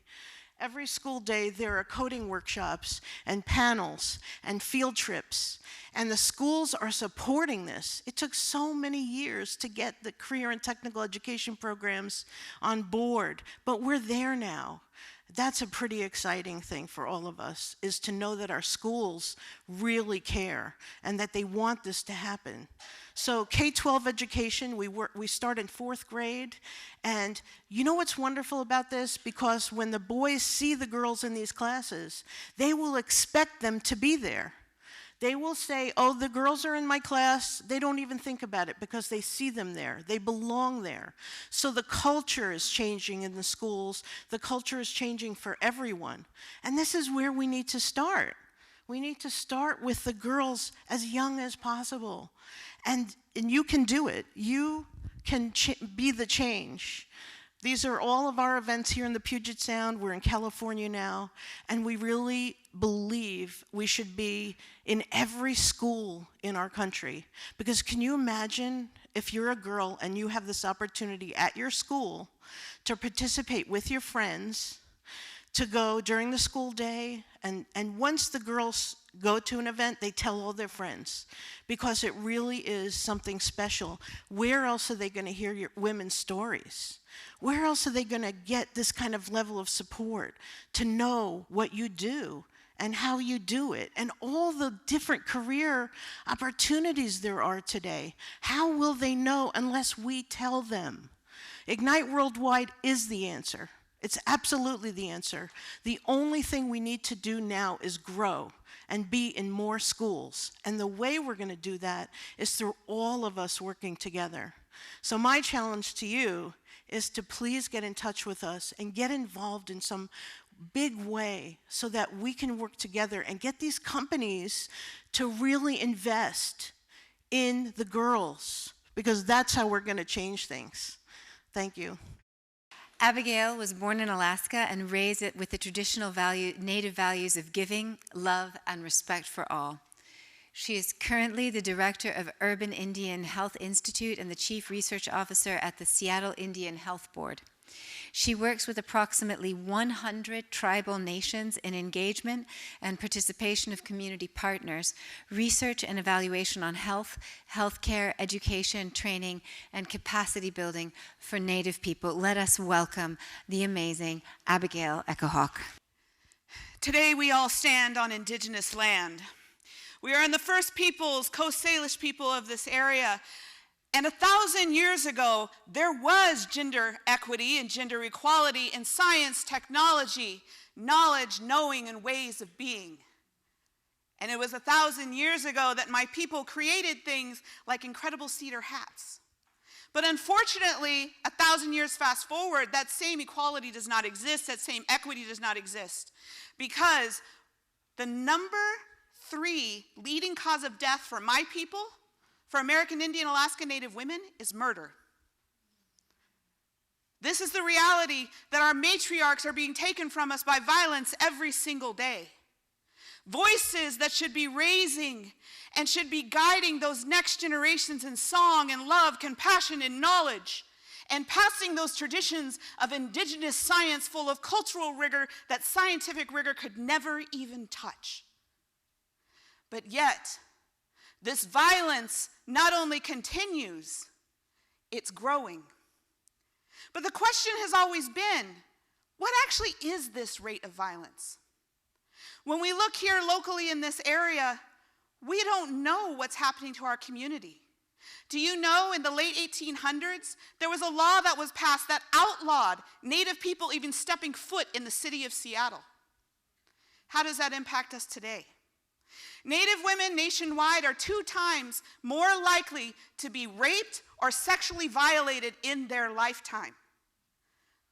Every school day, there are coding workshops and panels and field trips, and the schools are supporting this. It took so many years to get the career and technical education programs on board, but we're there now. That's a pretty exciting thing for all of us, is to know that our schools really care and that they want this to happen. So K-12 education, we start in 4th grade, and you know what's wonderful about this? Because when the boys see the girls in these classes, they will expect them to be there. They will say, oh, the girls are in my class. They don't even think about it because they see them there. They belong there. So the culture is changing in the schools. The culture is changing for everyone. And this is where we need to start. We need to start with the girls as young as possible. And you can do it. You can be the change. These are all of our events here in the Puget Sound. We're in California now, and we really believe we should be in every school in our country. Because can you imagine if you're a girl and you have this opportunity at your school to participate with your friends, to go during the school day, and once the girls go to an event, they tell all their friends, because it really is something special. Where else are they going to hear your women's stories? Where else are they going to get this kind of level of support to know what you do and how you do it and all the different career opportunities there are today? How will they know unless we tell them? Ignite Worldwide is the answer. It's absolutely the answer. The only thing we need to do now is grow and be in more schools. And the way we're going to do that is through all of us working together. So my challenge to you is to please get in touch with us and get involved in some big way so that we can work together and get these companies to really invest in the girls, because that's how we're going to change things. Thank you. Abigail was born in Alaska and raised it with the traditional native values of giving, love, and respect for all. She is currently the director of Urban Indian Health Institute and the chief research officer at the Seattle Indian Health Board. She works with approximately 100 tribal nations in engagement and participation of community partners, research and evaluation on health, healthcare, education, training, and capacity building for Native people. Let us welcome the amazing Abigail Echohawk. Today we all stand on Indigenous land. We are in the First Peoples, Coast Salish people of this area. And 1,000 years ago, there was gender equity and gender equality in science, technology, knowledge, knowing, and ways of being. And it was 1,000 years ago that my people created things like incredible cedar hats. But unfortunately, 1,000 years fast forward, that same equality does not exist, that same equity does not exist. Because the number 3 leading cause of death for my people, for American Indian, Alaska Native women, is murder. This is the reality that our matriarchs are being taken from us by violence every single day. Voices that should be raising and should be guiding those next generations in song and love, compassion and knowledge, and passing those traditions of indigenous science full of cultural rigor that scientific rigor could never even touch. But yet, this violence not only continues, it's growing. But the question has always been, what actually is this rate of violence? When we look here locally in this area, we don't know what's happening to our community. Do you know in the late 1800s, there was a law that was passed that outlawed Native people even stepping foot in the city of Seattle? How does that impact us today? Native women nationwide are 2 times more likely to be raped or sexually violated in their lifetime.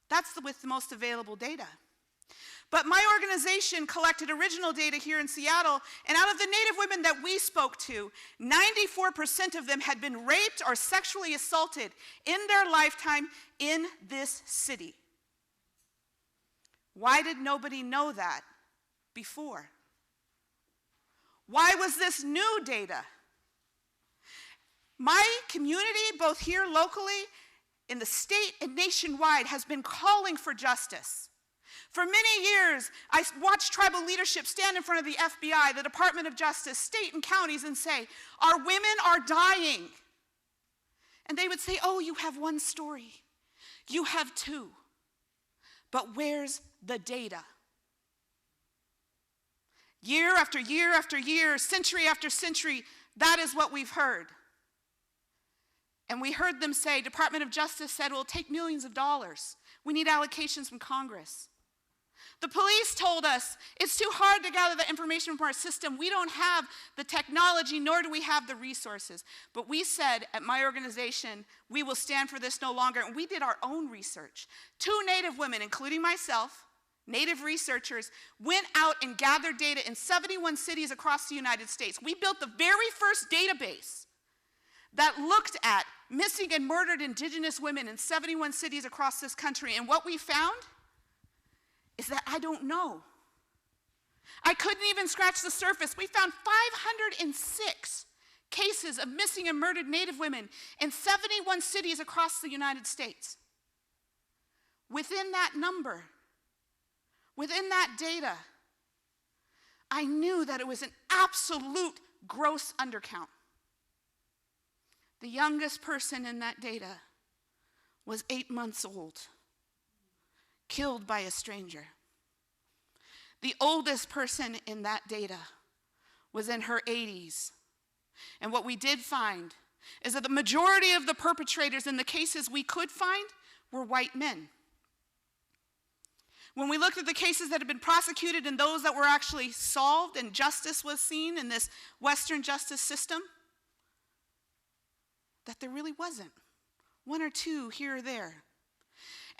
That's with the most available data. But my organization collected original data here in Seattle, and out of the Native women that we spoke to, 94% of them had been raped or sexually assaulted in their lifetime in this city. Why did nobody know that before? Why was this new data? My community, both here locally, in the state and nationwide, has been calling for justice. For many years, I watched tribal leadership stand in front of the FBI, the Department of Justice, state and counties, and say, our women are dying. And they would say, oh, you have one story. You have 2. But where's the data? Year after year after year, century after century, that is what we've heard. And we heard them say, Department of Justice said, well, it'll take millions of dollars. We need allocations from Congress. The police told us, it's too hard to gather the information from our system. We don't have the technology, nor do we have the resources. But we said at my organization, we will stand for this no longer. And we did our own research. 2 Native women, including myself, Native researchers, went out and gathered data in 71 cities across the United States. We built the very first database that looked at missing and murdered Indigenous women in 71 cities across this country. And what we found is that I don't know. I couldn't even scratch the surface. We found 506 cases of missing and murdered Native women in 71 cities across the United States. Within that number, within that data, I knew that it was an absolute gross undercount. The youngest person in that data was 8 months old, killed by a stranger. The oldest person in that data was in her 80s. And what we did find is that the majority of the perpetrators in the cases we could find were white men. When we looked at the cases that had been prosecuted and those that were actually solved and justice was seen in this Western justice system, that there really wasn't. One or two here or there.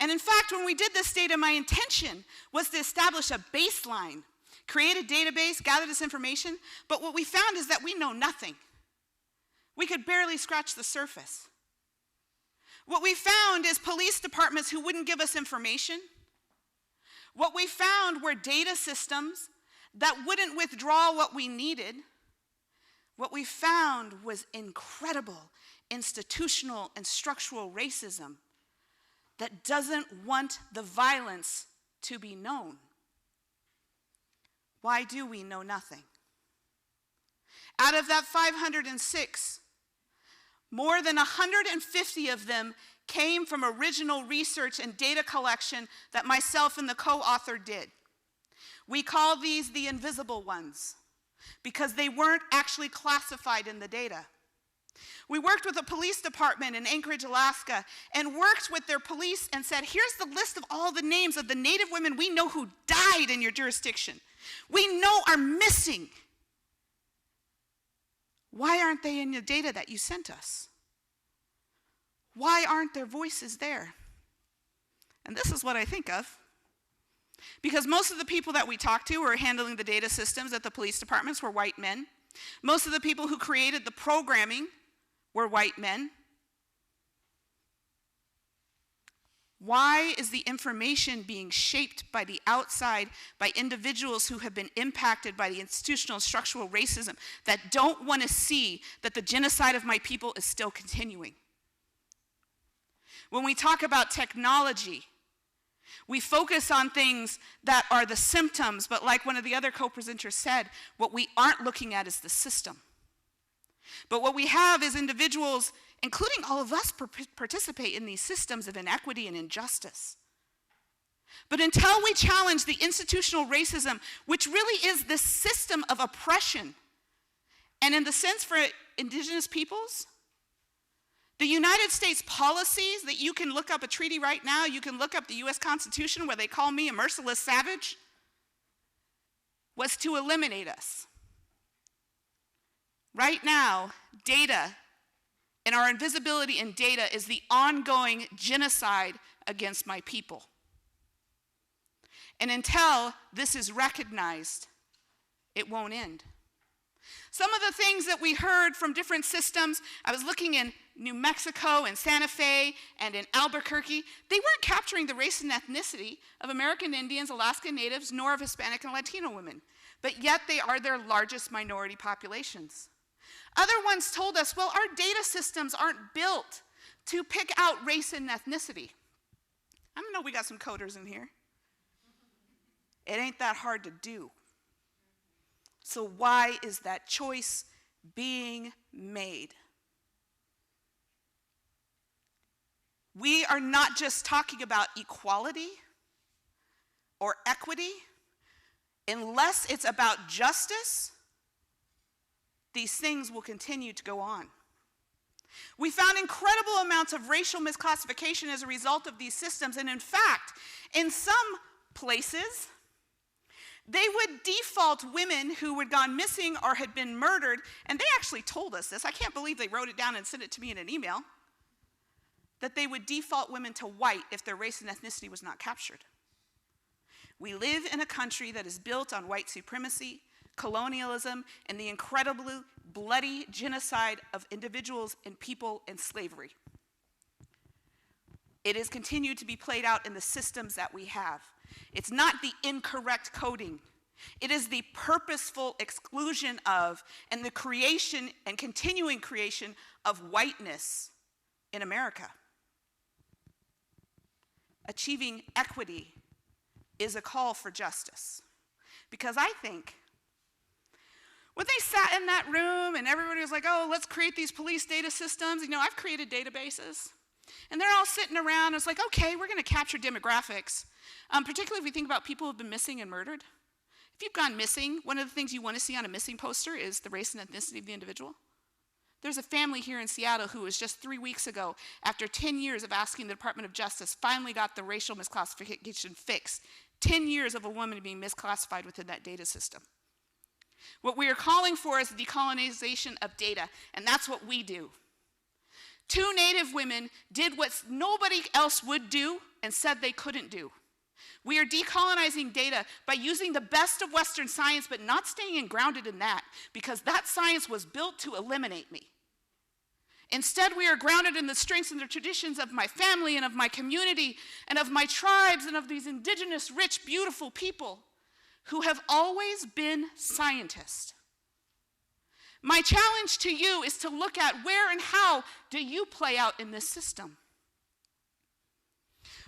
And in fact, when we did this data, my intention was to establish a baseline, create a database, gather this information, but what we found is that we know nothing. We could barely scratch the surface. What we found is police departments who wouldn't give us information. What we found were data systems that wouldn't withdraw what we needed. What we found was incredible institutional and structural racism that doesn't want the violence to be known. Why do we know nothing? Out of that 506, more than 150 of them came from original research and data collection that myself and the co-author did. We call these the invisible ones because they weren't actually classified in the data. We worked with a police department in Anchorage, Alaska, and worked with their police and said, here's the list of all the names of the Native women we know who died in your jurisdiction. We know are missing. Why aren't they in the data that you sent us? Why aren't their voices there? And this is what I think of. Because most of the people that we talked to who were handling the data systems at the police departments were white men. Most of the people who created the programming were white men. Why is the information being shaped by the outside, by individuals who have been impacted by the institutional and structural racism that don't want to see that the genocide of my people is still continuing? When we talk about technology, we focus on things that are the symptoms, but like one of the other co-presenters said, what we aren't looking at is the system. But what we have is individuals, including all of us, participate in these systems of inequity and injustice. But until we challenge the institutional racism, which really is this system of oppression, and in the sense for Indigenous peoples, the United States policies that you can look up a treaty right now, you can look up the US Constitution where they call me a merciless savage, was to eliminate us. Right now, data and our invisibility in data is the ongoing genocide against my people. And until this is recognized, it won't end. Some of the things that we heard from different systems, I was looking in New Mexico and Santa Fe and in Albuquerque, they weren't capturing the race and ethnicity of American Indians, Alaska Natives, nor of Hispanic and Latino women, but yet they are their largest minority populations. Other ones told us, well, our data systems aren't built to pick out race and ethnicity. I don't know, we got some coders in here. It ain't that hard to do. So why is that choice being made? We are not just talking about equality or equity. Unless it's about justice, these things will continue to go on. We found incredible amounts of racial misclassification as a result of these systems, and in fact, in some places, they would default women who had gone missing or had been murdered, and they actually told us this. I can't believe they wrote it down and sent it to me in an email, that they would default women to white if their race and ethnicity was not captured. We live in a country that is built on white supremacy, colonialism, and the incredibly bloody genocide of individuals and people in slavery. It is continued to be played out in the systems that we have. It's not the incorrect coding. It is the purposeful exclusion of and the creation and continuing creation of whiteness in America. Achieving equity is a call for justice. Because I think when they sat in that room and everybody was like, oh, let's create these police data systems, you know, I've created databases. And they're all sitting around, and it's like, okay, we're going to capture demographics, particularly if we think about people who have been missing and murdered. If you've gone missing, one of the things you want to see on a missing poster is the race and ethnicity of the individual. There's a family here in Seattle who was just 3 weeks ago, after 10 years of asking the Department of Justice, finally got the racial misclassification fixed. 10 years of a woman being misclassified within that data system. What we are calling for is the decolonization of data, and that's what we do. 2 Native women did what nobody else would do and said they couldn't do. We are decolonizing data by using the best of Western science, but not staying grounded in that, because that science was built to eliminate me. Instead, we are grounded in the strengths and the traditions of my family and of my community and of my tribes and of these indigenous, rich, beautiful people who have always been scientists. My challenge to you is to look at where and how do you play out in this system.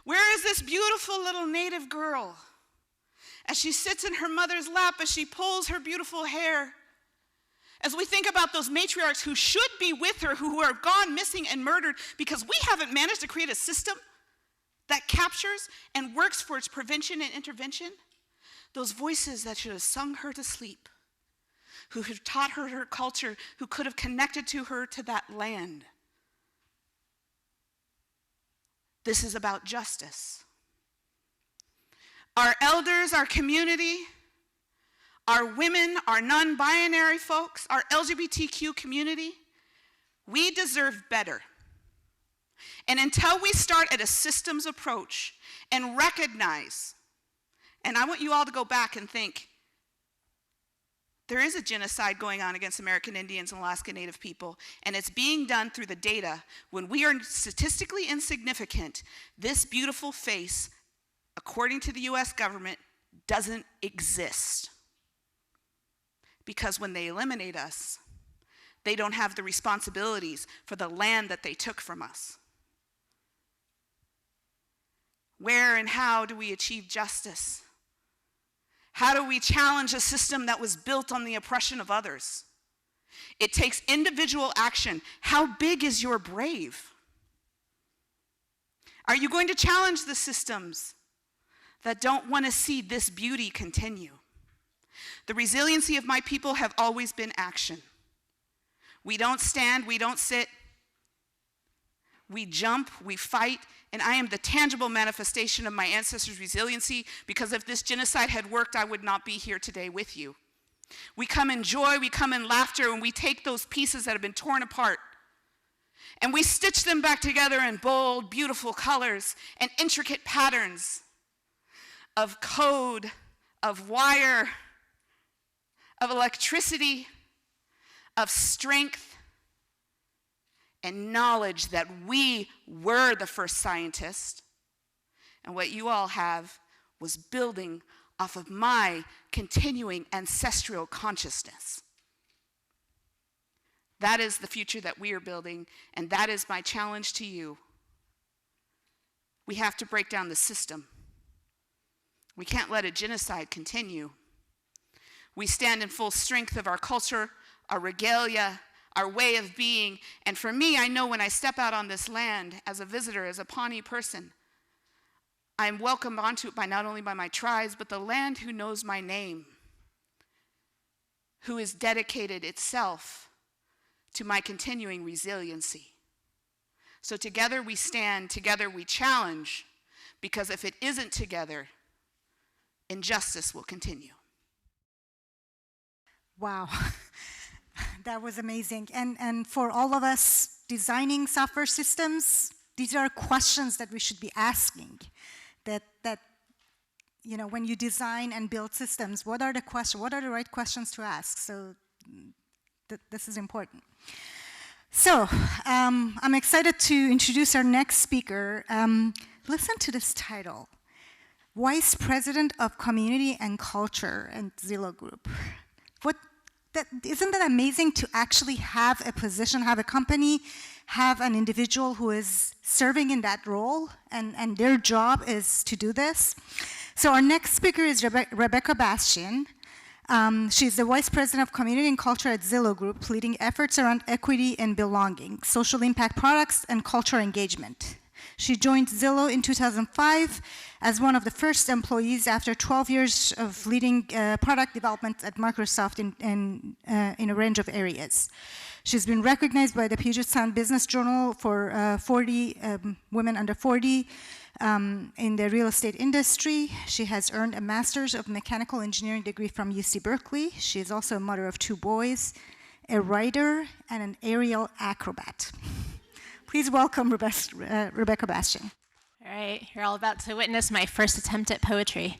Where is this beautiful little Native girl as she sits in her mother's lap, as she pulls her beautiful hair? As we think about those matriarchs who should be with her, who are gone missing and murdered because we haven't managed to create a system that captures and works for its prevention and intervention, those voices that should have sung her to sleep, who have taught her her culture, who could have connected to her to that land. This is about justice. Our elders, our community, our women, our non-binary folks, our LGBTQ community, we deserve better. And until we start at a systems approach and recognize, and I want you all to go back and think, there is a genocide going on against American Indians and Alaska Native people, and it's being done through the data. When we are statistically insignificant, this beautiful face, according to the US government, doesn't exist. Because when they eliminate us, they don't have the responsibilities for the land that they took from us. Where and how do we achieve justice? How do we challenge a system that was built on the oppression of others? It takes individual action. How big is your brave? Are you going to challenge the systems that don't want to see this beauty continue? The resiliency of my people have always been action. We don't stand, we don't sit. We jump, we fight, and I am the tangible manifestation of my ancestors' resiliency, because if this genocide had worked, I would not be here today with you. We come in joy, we come in laughter, and we take those pieces that have been torn apart, and we stitch them back together in bold, beautiful colors and intricate patterns of code, of wire, of electricity, of strength, and knowledge that we were the first scientists, and what you all have was building off of my continuing ancestral consciousness. That is the future that we are building, and that is my challenge to you. We have to break down the system. We can't let a genocide continue. We stand in full strength of our culture, our regalia, our way of being. And for me, I know when I step out on this land as a visitor, as a Pawnee person, I'm welcomed onto it by not only by my tribes, but the land who knows my name, who has dedicated itself to my continuing resiliency. So together we stand, together we challenge, because if it isn't together, injustice will continue. Wow. That was amazing. And for all of us designing software systems, these are questions that we should be asking. That you know, when you design and build systems, what are the questions? What are the right questions to ask? So this is important. So, I'm excited to introduce our next speaker. Listen to this title, Vice President of Community and Culture at Zillow Group. Isn't that amazing to actually have a position, have a company, have an individual who is serving in that role, and their job is to do this? So our next speaker is Rebecca Bastian. She's the Vice President of Community and Culture at Zillow Group, leading efforts around equity and belonging, social impact products, and culture engagement. She joined Zillow in 2005 as one of the first employees after 12 years of leading product development at Microsoft in a range of areas. She's been recognized by the Puget Sound Business Journal for 40 women under 40 in the real estate industry. She has earned a Master's of Mechanical Engineering degree from UC Berkeley. She is also a mother of 2 boys, a writer, and an aerial acrobat. Please welcome Rebecca Bastian. All right, you're all about to witness my first attempt at poetry.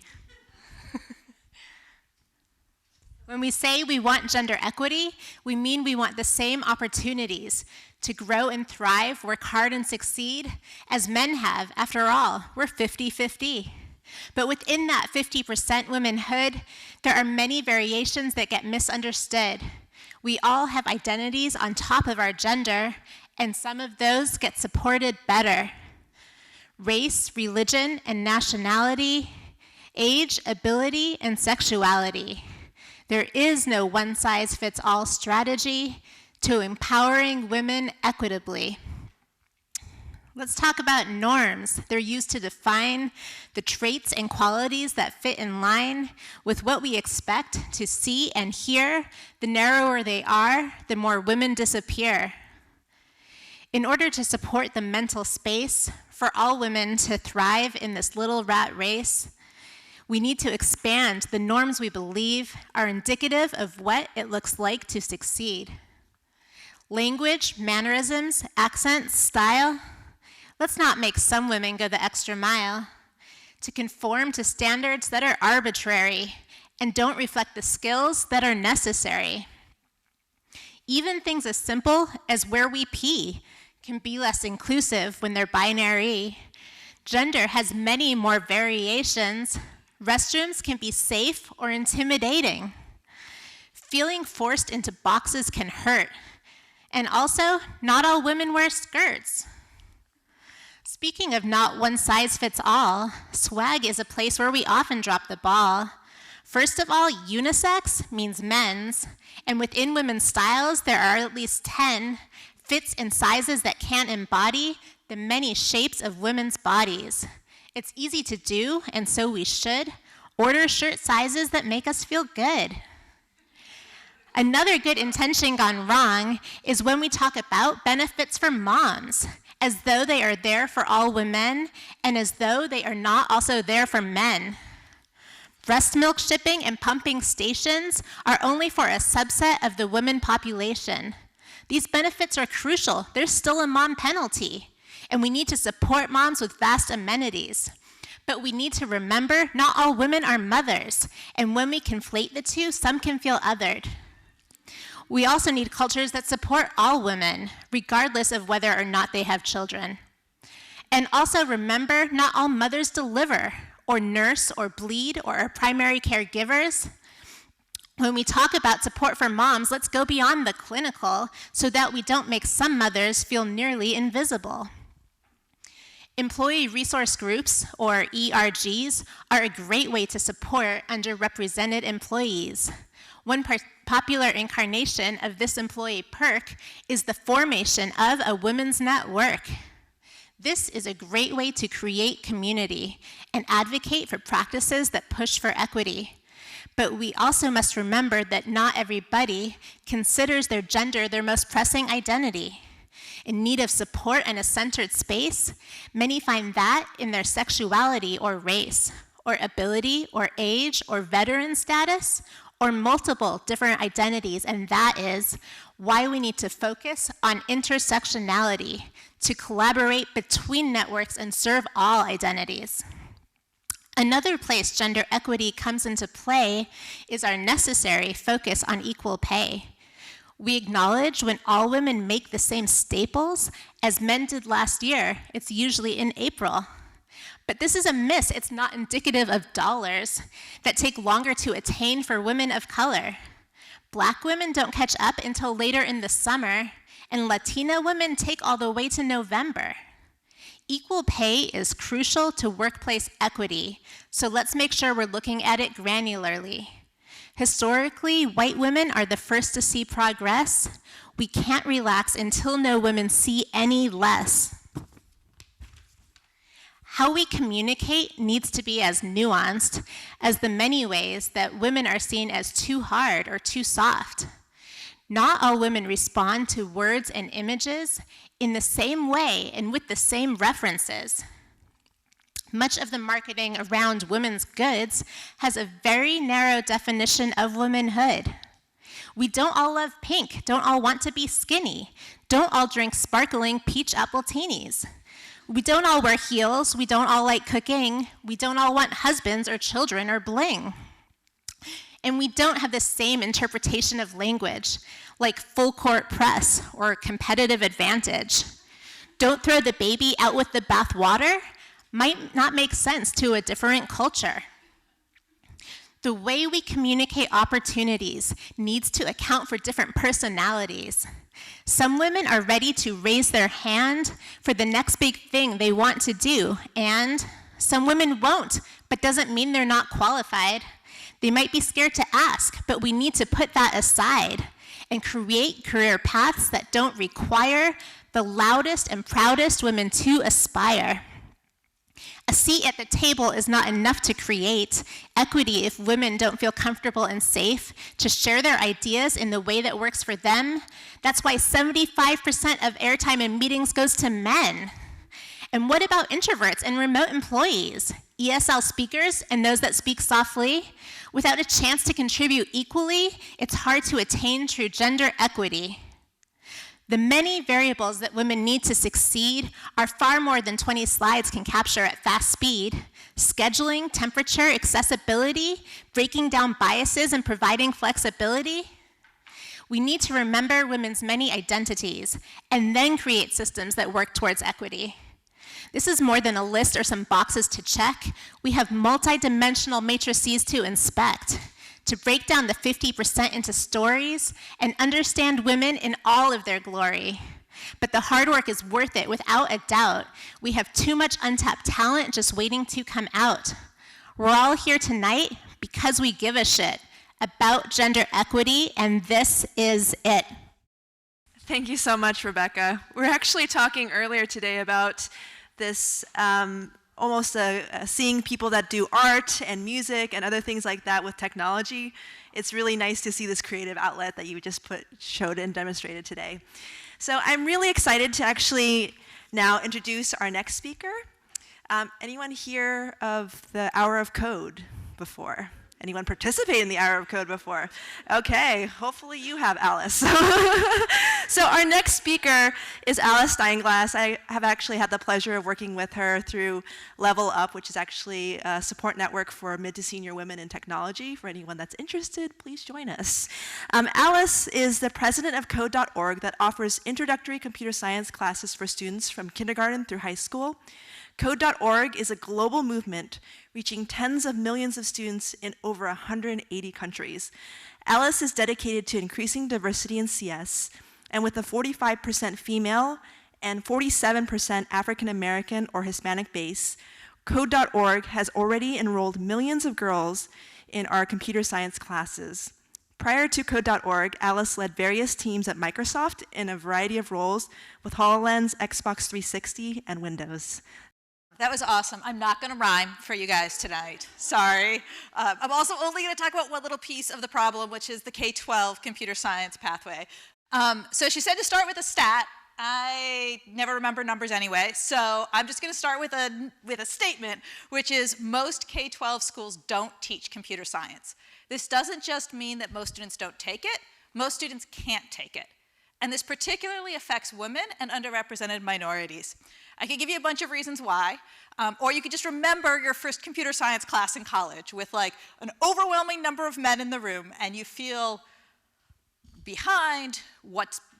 When we say we want gender equity, we mean we want the same opportunities to grow and thrive, work hard and succeed as men have. After all, we're 50-50. But within that 50% womanhood, there are many variations that get misunderstood. We all have identities on top of our gender, and some of those get supported better. Race, religion, and nationality, age, ability, and sexuality. There is no one-size-fits-all strategy to empowering women equitably. Let's talk about norms. They're used to define the traits and qualities that fit in line with what we expect to see and hear. The narrower they are, the more women disappear. In order to support the mental space for all women to thrive in this little rat race, we need to expand the norms we believe are indicative of what it looks like to succeed. Language, mannerisms, accents, style. Let's not make some women go the extra mile to conform to standards that are arbitrary and don't reflect the skills that are necessary. Even things as simple as where we pee can be less inclusive when they're binary. Gender has many more variations. Restrooms can be safe or intimidating. Feeling forced into boxes can hurt. And also, not all women wear skirts. Speaking of not one size fits all, swag is a place where we often drop the ball. First of all, unisex means men's, and within women's styles, there are at least 10 fits and sizes that can embody the many shapes of women's bodies. It's easy to do, and so we should order shirt sizes that make us feel good. Another good intention gone wrong is when we talk about benefits for moms, as though they are there for all women, and as though they are not also there for men. Breast milk shipping and pumping stations are only for a subset of the women population. These benefits are crucial. There's still a mom penalty, and we need to support moms with vast amenities. But we need to remember not all women are mothers, and when we conflate the two, some can feel othered. We also need cultures that support all women, regardless of whether or not they have children. And also remember, not all mothers deliver, or nurse, or bleed, or are primary caregivers. When we talk about support for moms, let's go beyond the clinical so that we don't make some mothers feel nearly invisible. Employee resource groups, or ERGs, are a great way to support underrepresented employees. One popular incarnation of this employee perk is the formation of a women's network. This is a great way to create community and advocate for practices that push for equity. But we also must remember that not everybody considers their gender their most pressing identity. In need of support and a centered space, many find that in their sexuality or race, or ability, or age, or veteran status, or multiple different identities, and that is why we need to focus on intersectionality to collaborate between networks and serve all identities. Another place gender equity comes into play is our necessary focus on equal pay. We acknowledge when all women make the same staples as men did last year. It's usually in April. But this is a miss. It's not indicative of dollars that take longer to attain for women of color. Black women don't catch up until later in the summer, and Latina women take all the way to November. Equal pay is crucial to workplace equity, so let's make sure we're looking at it granularly. Historically, white women are the first to see progress. We can't relax until no women see any less. How we communicate needs to be as nuanced as the many ways that women are seen as too hard or too soft. Not all women respond to words and images in the same way and with the same references. Much of the marketing around women's goods has a very narrow definition of womanhood. We don't all love pink, don't all want to be skinny, don't all drink sparkling peach appletinis. We don't all wear heels, we don't all like cooking, we don't all want husbands or children or bling. And we don't have the same interpretation of language, like full court press or competitive advantage. Don't throw the baby out with the bathwater might not make sense to a different culture. The way we communicate opportunities needs to account for different personalities. Some women are ready to raise their hand for the next big thing they want to do, and some women won't, but doesn't mean they're not qualified. They might be scared to ask, but we need to put that aside and create career paths that don't require the loudest and proudest women to aspire. A seat at the table is not enough to create equity if women don't feel comfortable and safe to share their ideas in the way that works for them. That's why 75% of airtime in meetings goes to men. And what about introverts and remote employees, ESL speakers and those that speak softly? Without a chance to contribute equally, it's hard to attain true gender equity. The many variables that women need to succeed are far more than 20 slides can capture at fast speed. Scheduling, temperature, accessibility, breaking down biases, and providing flexibility. We need to remember women's many identities and then create systems that work towards equity. This is more than a list or some boxes to check. We have multi-dimensional matrices to inspect, to break down the 50% into stories and understand women in all of their glory. But the hard work is worth it, without a doubt. We have too much untapped talent just waiting to come out. We're all here tonight because we give a shit about gender equity, and this is it. Thank you so much, Rebecca. We were actually talking earlier today about this almost seeing people that do art and music and other things like that with technology. It's really nice to see this creative outlet that you just showed and demonstrated today. So I'm really excited to actually now introduce our next speaker. Anyone hear of the Hour of Code before? Anyone participate in the Hour of Code before? Okay, hopefully you have, Alice. So our next speaker is Alice Steinglass. I have actually had the pleasure of working with her through Level Up, which is actually a support network for mid to senior women in technology. For anyone that's interested, please join us. Alice is the president of Code.org that offers introductory computer science classes for students from kindergarten through high school. Code.org is a global movement reaching tens of millions of students in over 180 countries. Alice is dedicated to increasing diversity in CS, and with a 45% female and 47% African American or Hispanic base, Code.org has already enrolled millions of girls in our computer science classes. Prior to Code.org, Alice led various teams at Microsoft in a variety of roles with HoloLens, Xbox 360, and Windows. That was awesome. I'm not going to rhyme for you guys tonight. Sorry. I'm also only going to talk about one little piece of the problem, which is the K-12 computer science pathway. So she said to start with a stat. I never remember numbers anyway, so I'm just going to start with a statement, which is most K-12 schools don't teach computer science. This doesn't just mean that most students don't take it. Most students can't take it. And this particularly affects women and underrepresented minorities. I could give you a bunch of reasons why, or you could just remember your first computer science class in college with like an overwhelming number of men in the room and you feel behind,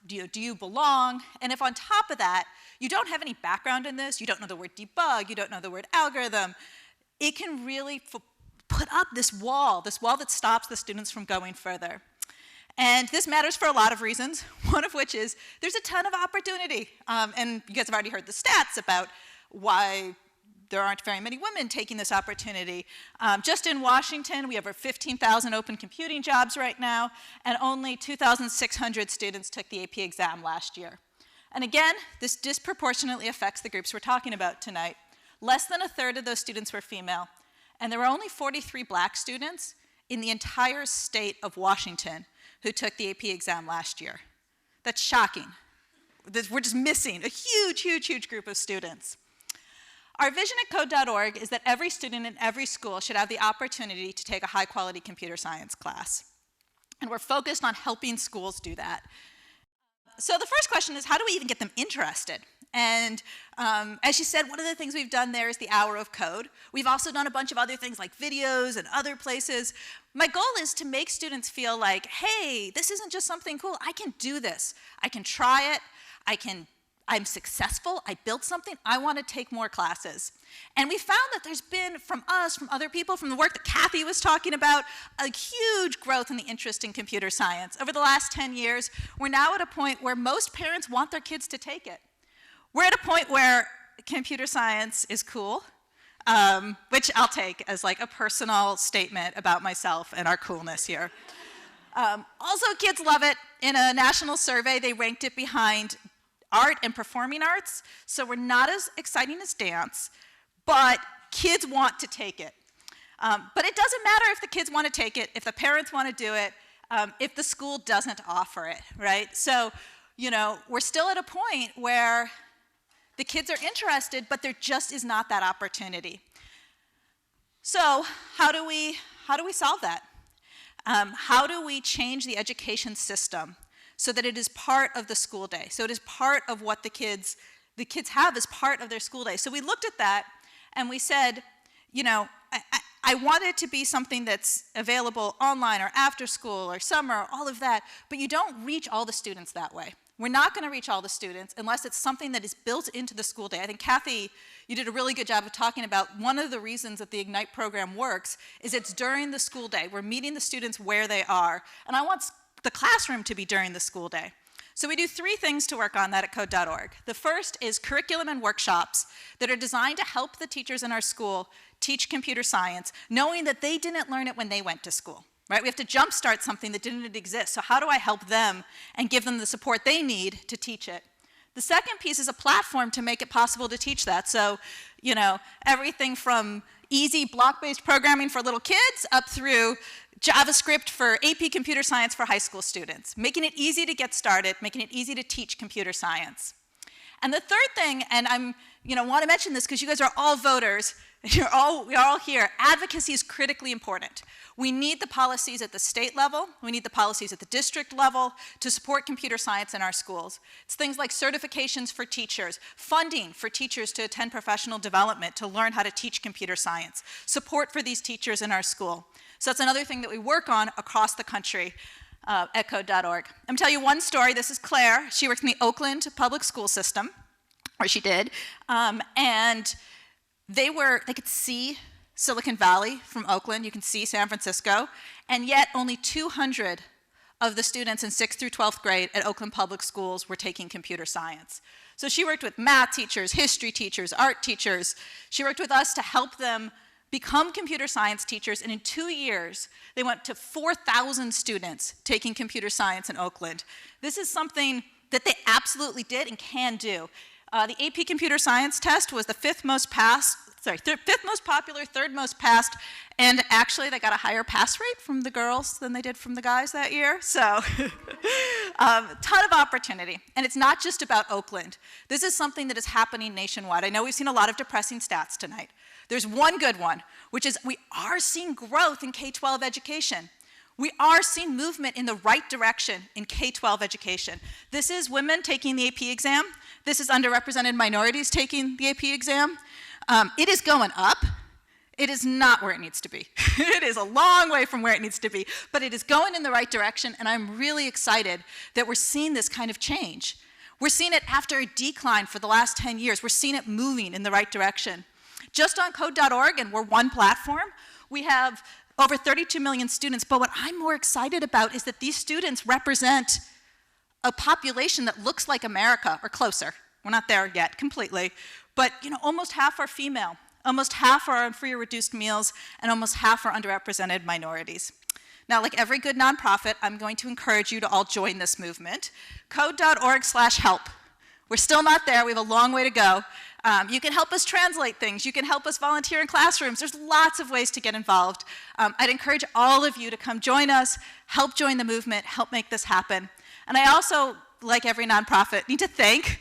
do you belong? And if on top of that, you don't have any background in this, you don't know the word debug, you don't know the word algorithm, it can really put up this wall that stops the students from going further. And this matters for a lot of reasons, one of which is there's a ton of opportunity. And you guys have already heard the stats about why there aren't very many women taking this opportunity. Just in Washington, we have over 15,000 open computing jobs right now, and only 2,600 students took the AP exam last year. And again, this disproportionately affects the groups we're talking about tonight. Less than a third of those students were female, and there were only 43 black students in the entire state of Washington who took the AP exam last year. That's shocking. We're just missing a huge, huge, huge group of students. Our vision at code.org is that every student in every school should have the opportunity to take a high-quality computer science class. And we're focused on helping schools do that. So the first question is, how do we even get them interested? And as she said, one of the things we've done there is the Hour of Code. We've also done a bunch of other things like videos and other places. My goal is to make students feel like, hey, this isn't just something cool. I can do this. I can try it. I'm successful. I built something. I want to take more classes. And we found that there's been, from us, from other people, from the work that Kathy was talking about, a huge growth in the interest in computer science. Over the last 10 years, we're now at a point where most parents want their kids to take it. We're at a point where computer science is cool, which I'll take as like a personal statement about myself and our coolness here. Also, kids love it. In a national survey, they ranked it behind art and performing arts, so we're not as exciting as dance, but kids want to take it. But it doesn't matter if the kids want to take it, if the parents want to do it, if the school doesn't offer it, right? So, you know, we're still at a point where the kids are interested, but there just is not that opportunity. So how do we solve that? How do we change the education system so that it is part of the school day, so it is part of what the kids have as part of their school day? So we looked at that and we said, you know, I want it to be something that's available online or after school or summer, all of that, but you don't reach all the students that way. We're not going to reach all the students unless it's something that is built into the school day. I think, Kathy, you did a really good job of talking about one of the reasons that the Ignite program works is it's during the school day. We're meeting the students where they are, and I want the classroom to be during the school day. So we do 3 things to work on that at code.org. The first is curriculum and workshops that are designed to help the teachers in our school teach computer science, knowing that they didn't learn it when they went to school. Right? We have to jumpstart something that didn't exist. So how do I help them and give them the support they need to teach it? The second piece is a platform to make it possible to teach that. So, you know, everything from easy block-based programming for little kids up through JavaScript for AP computer science for high school students, making it easy to get started, making it easy to teach computer science. And the third thing, and want to mention this because you guys are all voters, we're all here, advocacy is critically important. We need the policies at the state level, we need the policies at the district level to support computer science in our schools. It's things like certifications for teachers, funding for teachers to attend professional development to learn how to teach computer science, support for these teachers in our school. So that's another thing that we work on across the country at code.org. I'm going to tell you one story. This is Claire. She works in the Oakland public school system, or she did, and they could see Silicon Valley from Oakland, you can see San Francisco, and yet only 200 of the students in 6th through 12th grade at Oakland Public Schools were taking computer science. So she worked with math teachers, history teachers, art teachers. She worked with us to help them become computer science teachers, and in 2 years, they went to 4,000 students taking computer science in Oakland. This is something that they absolutely did and can do. The AP Computer Science test was the fifth most popular, third most passed, and actually they got a higher pass rate from the girls than they did from the guys that year. So, ton of opportunity. And it's not just about Oakland. This is something that is happening nationwide. I know we've seen a lot of depressing stats tonight. There's one good one, which is we are seeing growth in K-12 education. We are seeing movement in the right direction in K-12 education. This is women taking the AP exam. This is underrepresented minorities taking the AP exam. It is going up. It is not where it needs to be. It is a long way from where it needs to be, but it is going in the right direction, and I'm really excited that we're seeing this kind of change. We're seeing it after a decline for the last 10 years. We're seeing it moving in the right direction. Just on code.org, and we're one platform, we have over 32 million students, but what I'm more excited about is that these students represent a population that looks like America, or closer. We're not there yet completely, but almost half are female. Almost half are on free or reduced meals, and almost half are underrepresented minorities. Now, like every good nonprofit, I'm going to encourage you to all join this movement. Code.org/help. We're still not there. We have a long way to go. You can help us translate things. You can help us volunteer in classrooms. There's lots of ways to get involved. I'd encourage all of you to come join us, help join the movement, help make this happen. And I also, like every nonprofit, need to thank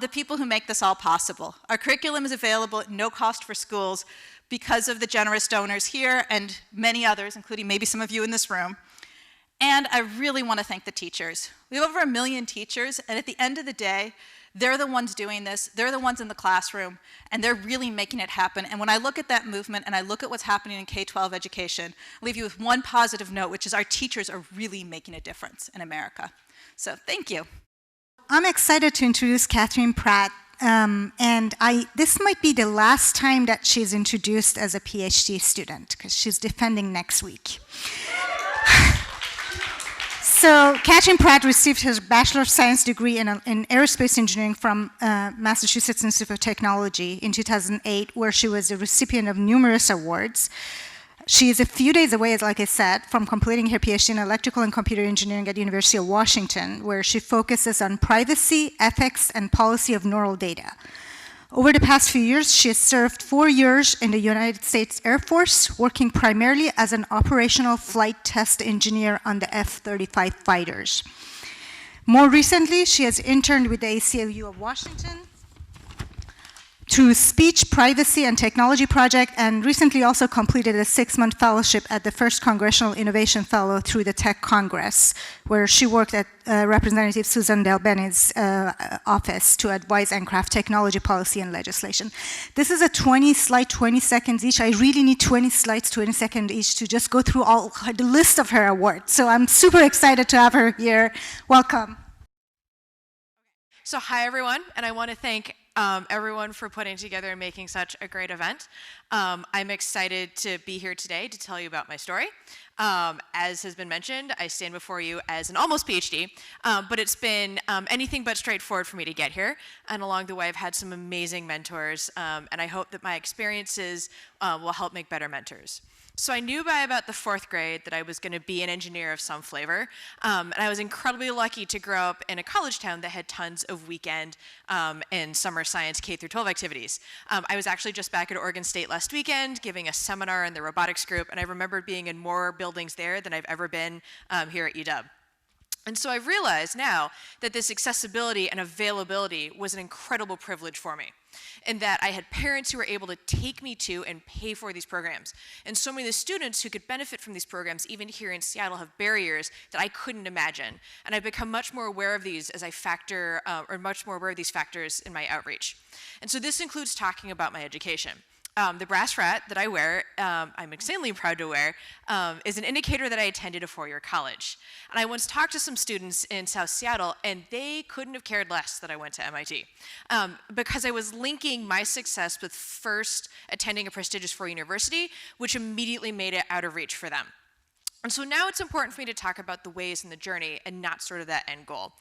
the people who make this all possible. Our curriculum is available at no cost for schools because of the generous donors here and many others, including maybe some of you in this room. And I really want to thank the teachers. We have over 1 million teachers, and at the end of the day, they're the ones doing this, they're the ones in the classroom, and they're really making it happen. And when I look at that movement and I look at what's happening in K-12 education, I'll leave you with one positive note, which is our teachers are really making a difference in America. So thank you. I'm excited to introduce Katherine Pratt, and this might be the last time that she's introduced as a PhD student, because she's defending next week. So Katherine Pratt received her Bachelor of Science degree in Aerospace Engineering from Massachusetts Institute of Technology in 2008, where she was a recipient of numerous awards. She is a few days away, like I said, from completing her PhD in Electrical and Computer Engineering at the University of Washington, where she focuses on privacy, ethics, and policy of neural data. Over the past few years, she has served 4 years in the United States Air Force, working primarily as an operational flight test engineer on the F-35 fighters. More recently, she has interned with the ACLU of Washington through Speech, Privacy, and Technology Project, and recently also completed a 6-month fellowship at the first Congressional Innovation Fellow through the Tech Congress, where she worked at Representative Susan Bene's office to advise and craft technology policy and legislation. This is a 20-slide, 20 seconds each. I really need 20 slides, 20 seconds each to just go through all the list of her awards. So I'm super excited to have her here. Welcome. So hi, everyone, and I want to thank everyone for putting together and making such a great event. I'm excited to be here today to tell you about my story. As has been mentioned, I stand before you as an almost PhD, but it's been anything but straightforward for me to get here. And along the way, I've had some amazing mentors, and I hope that my experiences will help make better mentors. So I knew by about the 4th grade that I was going to be an engineer of some flavor, and I was incredibly lucky to grow up in a college town that had tons of weekend and summer science K-12 activities. I was actually just back at Oregon State last weekend giving a seminar in the robotics group, and I remembered being in more buildings there than I've ever been here at UW. And so I realized now that this accessibility and availability was an incredible privilege for me, and that I had parents who were able to take me to and pay for these programs. And so many of the students who could benefit from these programs, even here in Seattle, have barriers that I couldn't imagine. And I've become much more aware of these as I factor, or much more aware of these factors in my outreach. And so this includes talking about my education. The brass rat that I wear, I'm insanely proud to wear, is an indicator that I attended a 4-year college. And I once talked to some students in South Seattle, and they couldn't have cared less that I went to MIT, because I was linking my success with first attending a prestigious 4-year university, which immediately made it out of reach for them. And so now it's important for me to talk about the ways in the journey and not sort of that end goal.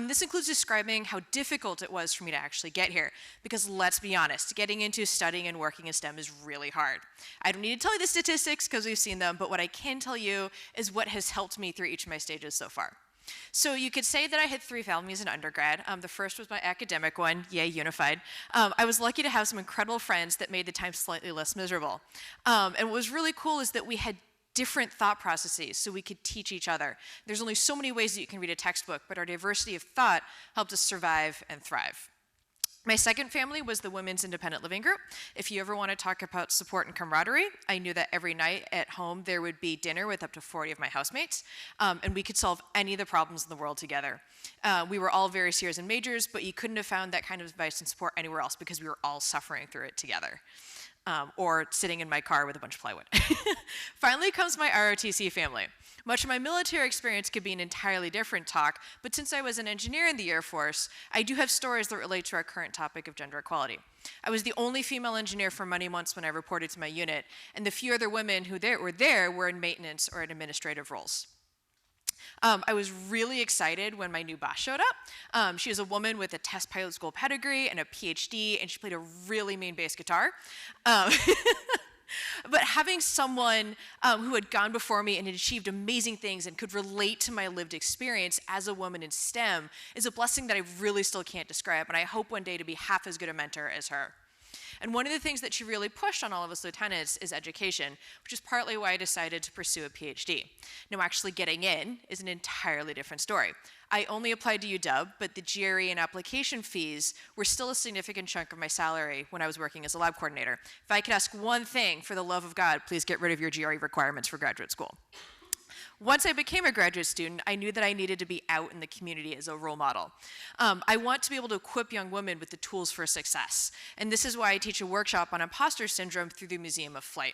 This includes describing how difficult it was for me to actually get here, because let's be honest, getting into studying and working in STEM is really hard. I don't need to tell you the statistics because we've seen them, but what I can tell you is what has helped me through each of my stages so far. So you could say that I had 3 families in undergrad. The first was my academic one, yay, unified. I was lucky to have some incredible friends that made the time slightly less miserable. And what was really cool is that we had different thought processes so we could teach each other. There's only so many ways that you can read a textbook, but our diversity of thought helped us survive and thrive. My second family was the Women's Independent Living Group. If you ever want to talk about support and camaraderie, I knew that every night at home there would be dinner with up to 40 of my housemates, and we could solve any of the problems in the world together. We were all very serious and majors, but you couldn't have found that kind of advice and support anywhere else because we were all suffering through it together. or sitting in my car with a bunch of plywood. Finally comes my ROTC family. Much of my military experience could be an entirely different talk, but since I was an engineer in the Air Force, I do have stories that relate to our current topic of gender equality. I was the only female engineer for many months when I reported to my unit, and the few other women who were in maintenance or in administrative roles. I was really excited when my new boss showed up. She was a woman with a test pilot school pedigree and a PhD, and she played a really mean bass guitar. But having someone who had gone before me and had achieved amazing things and could relate to my lived experience as a woman in STEM is a blessing that I really still can't describe, and I hope one day to be half as good a mentor as her. And one of the things that she really pushed on all of us lieutenants is education, which is partly why I decided to pursue a PhD. Now, actually getting in is an entirely different story. I only applied to UW, but the GRE and application fees were still a significant chunk of my salary when I was working as a lab coordinator. If I could ask one thing, for the love of God, please get rid of your GRE requirements for graduate school. Once I became a graduate student, I knew that I needed to be out in the community as a role model. I want to be able to equip young women with the tools for success. And this is why I teach a workshop on imposter syndrome through the Museum of Flight.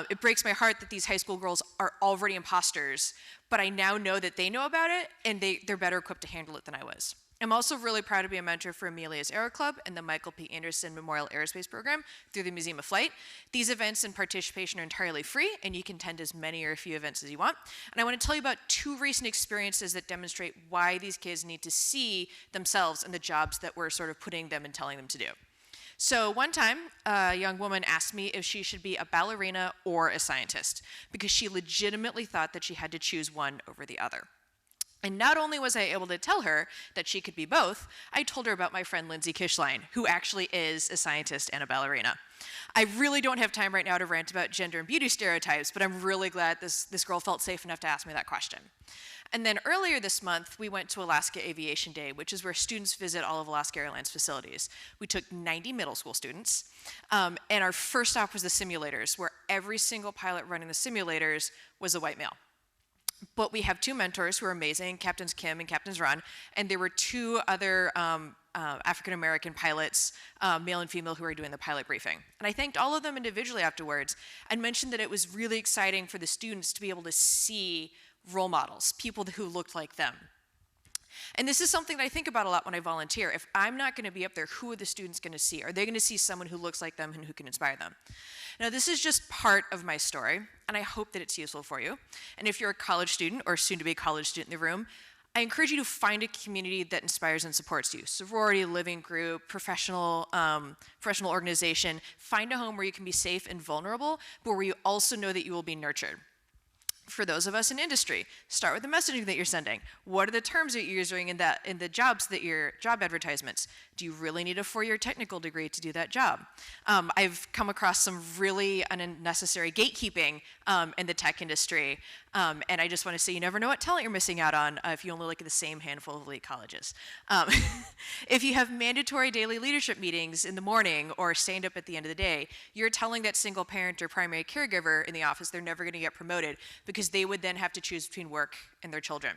It breaks my heart that these high school girls are already imposters, but I now know that they know about it and they're better equipped to handle it than I was. I'm also really proud to be a mentor for Amelia's Aero Club and the Michael P. Anderson Memorial Aerospace Program through the Museum of Flight. These events and participation are entirely free, and you can attend as many or a few events as you want. And I want to tell you about 2 recent experiences that demonstrate why these kids need to see themselves in the jobs that we're sort of putting them and telling them to do. So one time, a young woman asked me if she should be a ballerina or a scientist, because she legitimately thought that she had to choose one over the other. And not only was I able to tell her that she could be both, I told her about my friend Lindsay Kishline, who actually is a scientist and a ballerina. I really don't have time right now to rant about gender and beauty stereotypes, but I'm really glad this girl felt safe enough to ask me that question. And then earlier this month, we went to Alaska Aviation Day, which is where students visit all of Alaska Airlines facilities. We took 90 middle school students, and our first stop was the simulators, where every single pilot running the simulators was a white male. But we have 2 mentors who are amazing, Captains Kim and Captains Ron, and there were 2 other African-American pilots, male and female, who were doing the pilot briefing. And I thanked all of them individually afterwards and mentioned that it was really exciting for the students to be able to see role models, people who looked like them. And this is something that I think about a lot when I volunteer. If I'm not going to be up there, who are the students going to see? Are they going to see someone who looks like them and who can inspire them? Now, this is just part of my story, and I hope that it's useful for you. And if you're a college student or soon-to-be college student in the room, I encourage you to find a community that inspires and supports you. Sorority, living group, professional organization. Find a home where you can be safe and vulnerable, but where you also know that you will be nurtured. For those of us in industry, start with the messaging that you're sending. What are the terms that you're using in the job advertisements? Do you really need a 4-year technical degree to do that job? I've come across some really unnecessary gatekeeping in the tech industry, and I just want to say you never know what talent you're missing out on if you only look at the same handful of elite colleges. If you have mandatory daily leadership meetings in the morning or stand up at the end of the day, you're telling that single parent or primary caregiver in the office they're never going to get promoted because they would then have to choose between work and their children.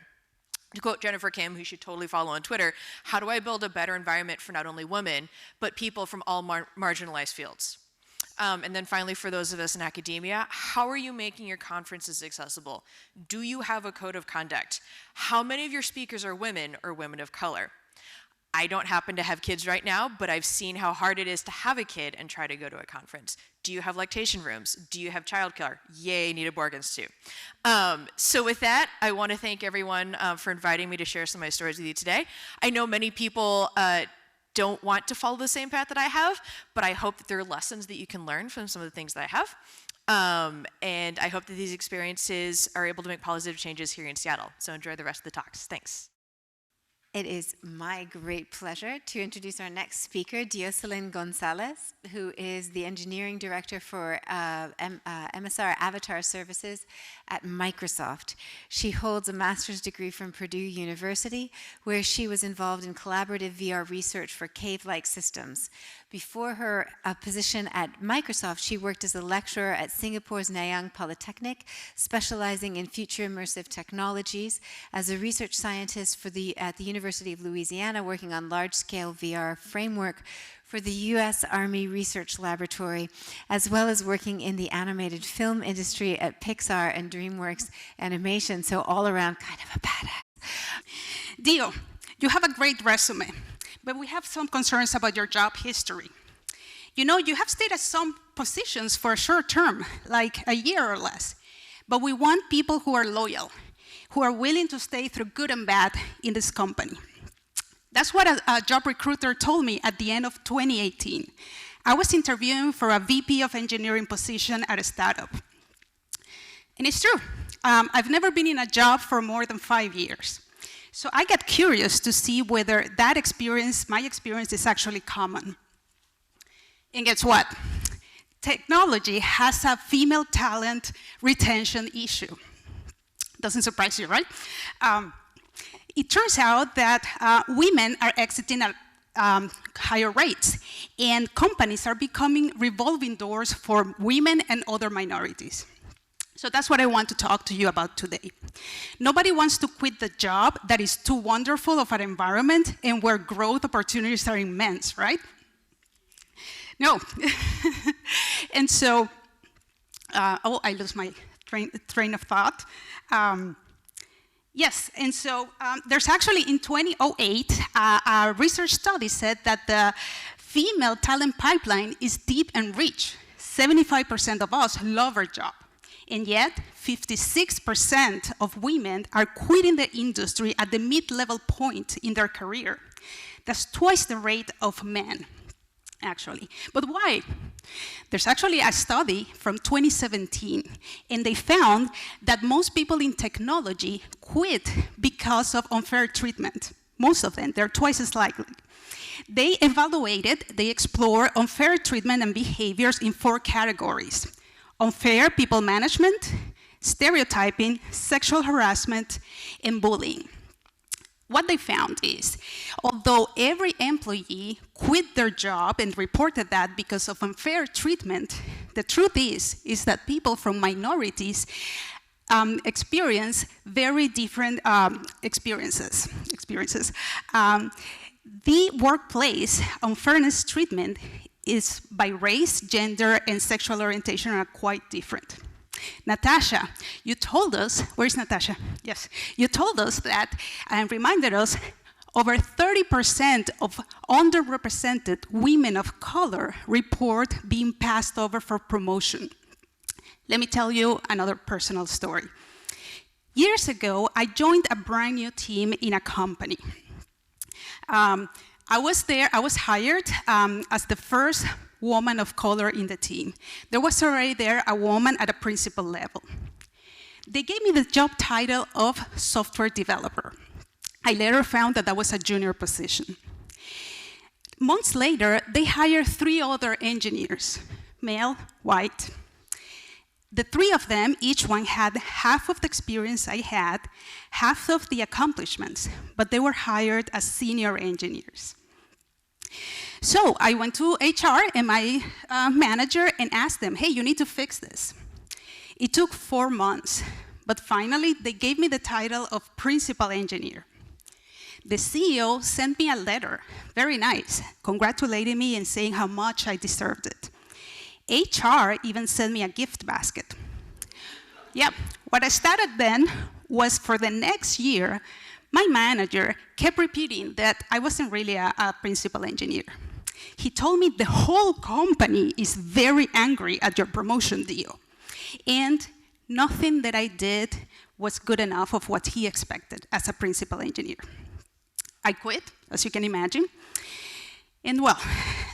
To quote Jennifer Kim, who you should totally follow on Twitter, how do I build a better environment for not only women, but people from all marginalized fields? And then finally, for those of us in academia, how are you making your conferences accessible? Do you have a code of conduct? How many of your speakers are women or women of color? I don't happen to have kids right now, but I've seen how hard it is to have a kid and try to go to a conference. Do you have lactation rooms? Do you have childcare? Yay, Nita Borgens too. So with that, I want to thank everyone for inviting me to share some of my stories with you today. I know many people don't want to follow the same path that I have, but I hope that there are lessons that you can learn from some of the things that I have. And I hope that these experiences are able to make positive changes here in Seattle. So enjoy the rest of the talks. Thanks. It is my great pleasure to introduce our next speaker, Dioselin Gonzalez, who is the engineering director for MSR Avatar Services at Microsoft. She holds a master's degree from Purdue University, where she was involved in collaborative VR research for cave-like systems. Before her position at Microsoft, she worked as a lecturer at Singapore's Nanyang Polytechnic, specializing in future immersive technologies, as a research scientist at the University of Louisiana, working on large-scale VR framework for the U.S. Army Research Laboratory, as well as working in the animated film industry at Pixar and DreamWorks Animation, so all around kind of a badass. Dio, you have a great resume, but we have some concerns about your job history. You know, you have stayed at some positions for a short term, like a year or less, but we want people who are loyal, who are willing to stay through good and bad in this company. That's what a job recruiter told me at the end of 2018. I was interviewing for a VP of engineering position at a startup. And it's true. I've never been in a job for more than 5 years. So I got curious to see whether that experience, my experience, is actually common. And guess what? Technology has a female talent retention issue. Doesn't surprise you, right? It turns out that women are exiting at higher rates, and companies are becoming revolving doors for women and other minorities. So that's what I want to talk to you about today. Nobody wants to quit the job that is too wonderful of an environment and where growth opportunities are immense, right? No. And so, oh, I lost my train of thought. Yes, and so there's actually in 2008, a research study said that the female talent pipeline is deep and rich. 75% of us love our job, and yet 56% of women are quitting the industry at the mid-level point in their career. That's twice the rate of men, actually. But why? There's actually a study from 2017, and they found that most people in technology quit because of unfair treatment. Most of them, they're twice as likely. They explored unfair treatment and behaviors in 4 categories: unfair people management, stereotyping, sexual harassment, and bullying. What they found is, although every employee quit their job and reported that because of unfair treatment, the truth is that people from minorities experience very different experiences. The workplace unfairness treatment is by race, gender, and sexual orientation are quite different. Natasha, you told us, where's Natasha? Yes, you told us that, and reminded us, over 30% of underrepresented women of color report being passed over for promotion. Let me tell you another personal story. Years ago, I joined a brand new team in a company. I was hired as the first woman of color in the team. There was already there a woman at a principal level. They gave me the job title of software developer. I later found that was a junior position. Months later, they hired 3 other engineers, male, white. The 3 of them, each one had half of the experience I had, half of the accomplishments, but they were hired as senior engineers. So I went to HR and my manager and asked them, hey, you need to fix this. It took 4 months, but finally they gave me the title of principal engineer. The CEO sent me a letter, very nice, congratulating me and saying how much I deserved it. HR even sent me a gift basket. Yeah, what I started then was for the next year, my manager kept repeating that I wasn't really a principal engineer. He told me the whole company is very angry at your promotion deal. And nothing that I did was good enough of what he expected as a principal engineer. I quit, as you can imagine. And well,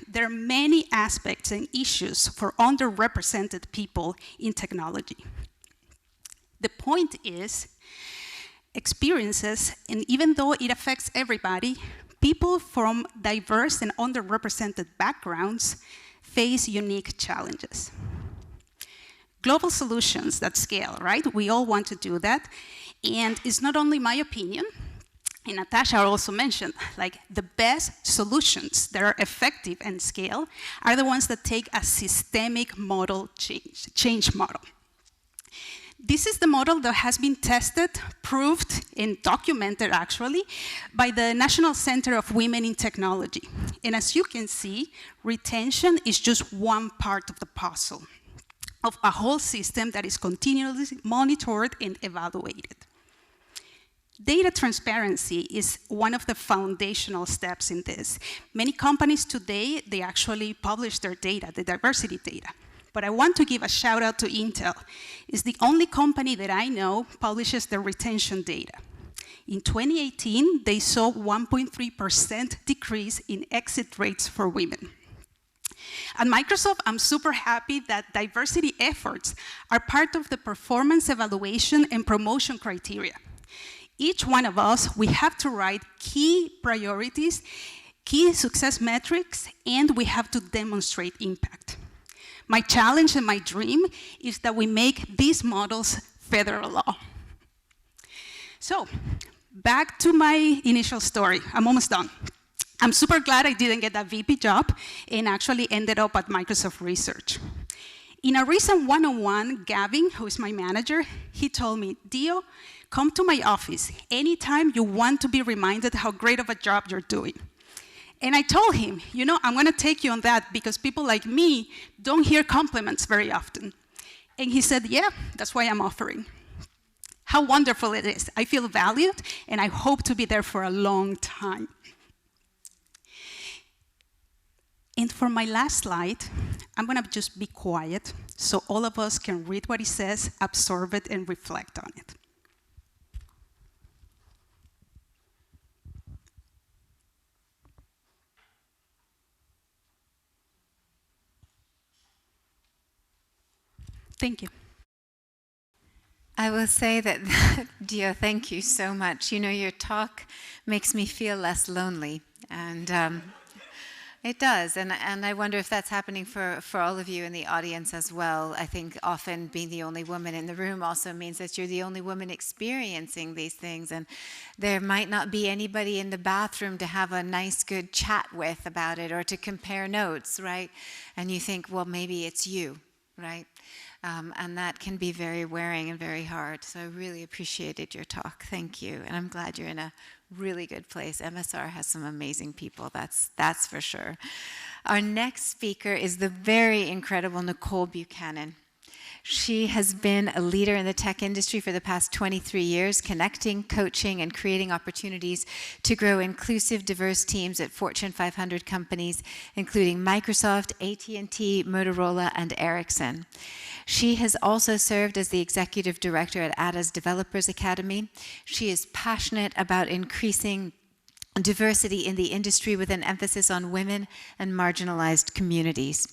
there are many aspects and issues for underrepresented people in technology. The point is, experiences, and even though it affects everybody, people from diverse and underrepresented backgrounds face unique challenges. Global solutions that scale, right? We all want to do that. And it's not only my opinion, and Natasha also mentioned, like the best solutions that are effective and scale are the ones that take a systemic model change model. This is the model that has been tested, proved, and documented actually by the National Center of Women in Technology. And as you can see, retention is just one part of the puzzle of a whole system that is continuously monitored and evaluated. Data transparency is one of the foundational steps in this. Many companies today, they actually publish their data, the diversity data. But I want to give a shout out to Intel. It's the only company that I know publishes the retention data. In 2018, they saw 1.3% decrease in exit rates for women. At Microsoft, I'm super happy that diversity efforts are part of the performance evaluation and promotion criteria. Each one of us, we have to write key priorities, key success metrics, and we have to demonstrate impact. My challenge and my dream is that we make these models federal law. So, back to my initial story. I'm almost done. I'm super glad I didn't get that VP job and actually ended up at Microsoft Research. In a recent one-on-one, Gavin, who is my manager, he told me, Dio, come to my office anytime you want to be reminded how great of a job you're doing. And I told him, you know, I'm gonna take you on that because people like me don't hear compliments very often. And he said, yeah, that's why I'm offering. How wonderful it is. I feel valued and I hope to be there for a long time. And for my last slide, I'm gonna just be quiet so all of us can read what he says, absorb it, and reflect on it. Thank you. I will say that, Dio, thank you so much. You know, your talk makes me feel less lonely, and it does, and I wonder if that's happening for all of you in the audience as well. I think often being the only woman in the room also means that you're the only woman experiencing these things, and there might not be anybody in the bathroom to have a nice, good chat with about it or to compare notes, right? And you think, well, maybe it's you, right? And that can be very wearing and very hard. So I really appreciated your talk. Thank you. And I'm glad you're in a really good place. MSR has some amazing people, that's for sure. Our next speaker is the very incredible Nicole Buchanan. She has been a leader in the tech industry for the past 23 years, connecting, coaching, and creating opportunities to grow inclusive, diverse teams at Fortune 500 companies, including Microsoft, AT&T, Motorola, and Ericsson. She has also served as the executive director at Ada's Developers Academy. She is passionate about increasing diversity in the industry with an emphasis on women and marginalized communities.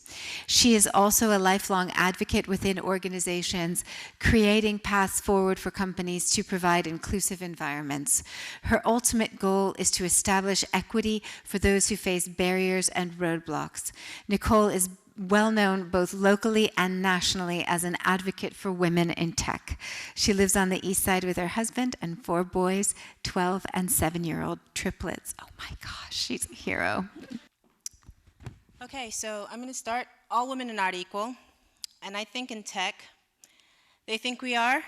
She is also a lifelong advocate within organizations, creating paths forward for companies to provide inclusive environments. Her ultimate goal is to establish equity for those who face barriers and roadblocks. Nicole is well known both locally and nationally as an advocate for women in tech. She lives on the East Side with her husband and 4 boys, 12 and 7-year-old triplets. Oh my gosh, she's a hero. Okay, so I'm gonna start. All women are not equal, and I think in tech, they think we are,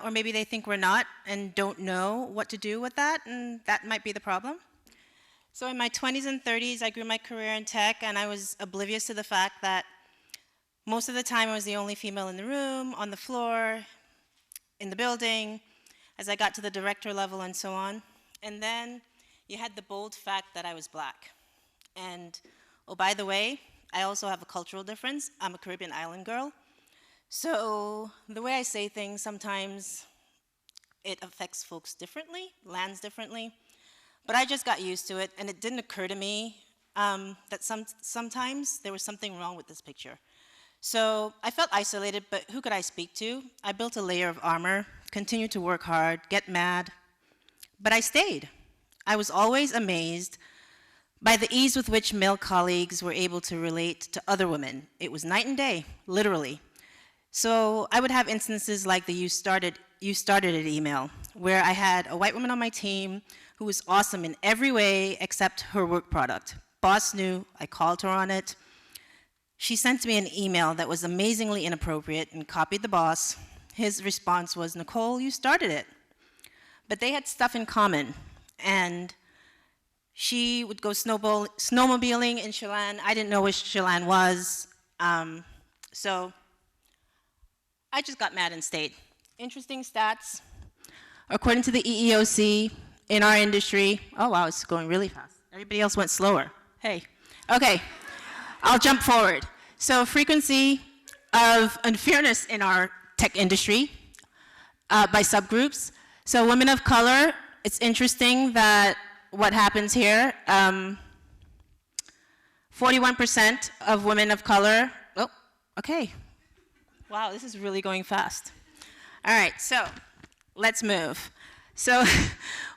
or maybe they think we're not and don't know what to do with that, and that might be the problem. So in my 20s and 30s, I grew my career in tech, and I was oblivious to the fact that most of the time I was the only female in the room, on the floor, in the building, as I got to the director level and so on. And then you had the bold fact that I was black. And, oh, by the way, I also have a cultural difference. I'm a Caribbean island girl. So the way I say things, sometimes it affects folks differently, lands differently. But I just got used to it, and it didn't occur to me that sometimes there was something wrong with this picture. So I felt isolated, but who could I speak to? I built a layer of armor, continued to work hard, get mad, but I stayed. I was always amazed by the ease with which male colleagues were able to relate to other women. It was night and day, literally. So I would have instances like the you started it email, where I had a white woman on my team who was awesome in every way except her work product. Boss knew, I called her on it. She sent me an email that was amazingly inappropriate and copied the boss. his response was, Nicole, you started it. But they had stuff in common. And she would go snowmobiling in Chelan. I didn't know where Chelan was. So I just got mad and stayed. Interesting stats. According to the EEOC, in our industry, oh wow, it's going really fast. Everybody else went slower. Hey, okay, I'll jump forward. So frequency of unfairness in our tech industry by subgroups. So women of color, it's interesting that what happens here, 41% of women of color, oh, okay. Wow, this is really going fast. All right, so let's move. So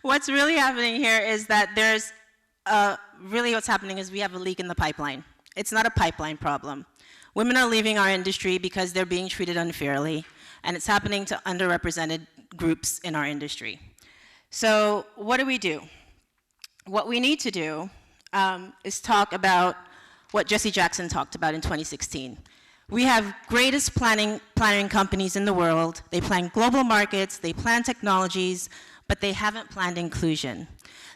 what's really happening here is that there's, really what's happening is we have a leak in the pipeline. It's not a pipeline problem. Women are leaving our industry because they're being treated unfairly, and it's happening to underrepresented groups in our industry. So what do? What we need to do is talk about what Jesse Jackson talked about in 2016. We have greatest planning companies in the world. They plan global markets, they plan technologies, but they haven't planned inclusion.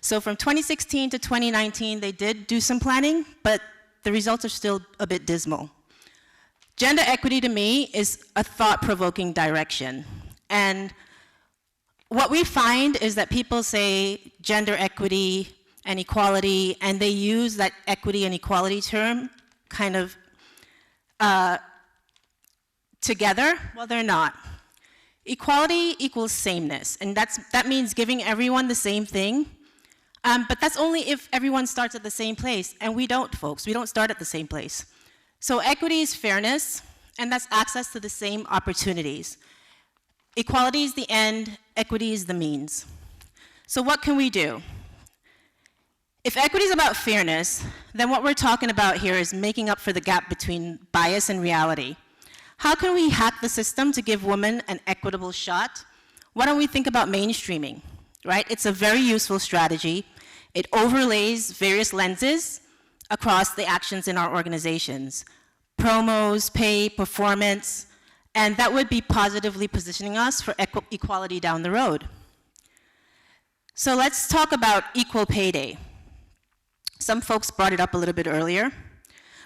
So from 2016 to 2019, they did do some planning, but the results are still a bit dismal. Gender equity to me is a thought-provoking direction. And what we find is that people say gender equity and equality, and they use that equity and equality term kind of together. Well, they're not. Equality equals sameness, and that means giving everyone the same thing, but that's only if everyone starts at the same place, and we don't, folks. We don't start at the same place. So equity is fairness, and that's access to the same opportunities. Equality is the end, equity is the means. So what can we do? If equity is about fairness, then what we're talking about here is making up for the gap between bias and reality. How can we hack the system to give women an equitable shot? Why don't we think about mainstreaming, right? It's a very useful strategy. It overlays various lenses across the actions in our organizations. Promos, pay, performance, and that would be positively positioning us for equality down the road. So let's talk about equal pay day. Some folks brought it up a little bit earlier.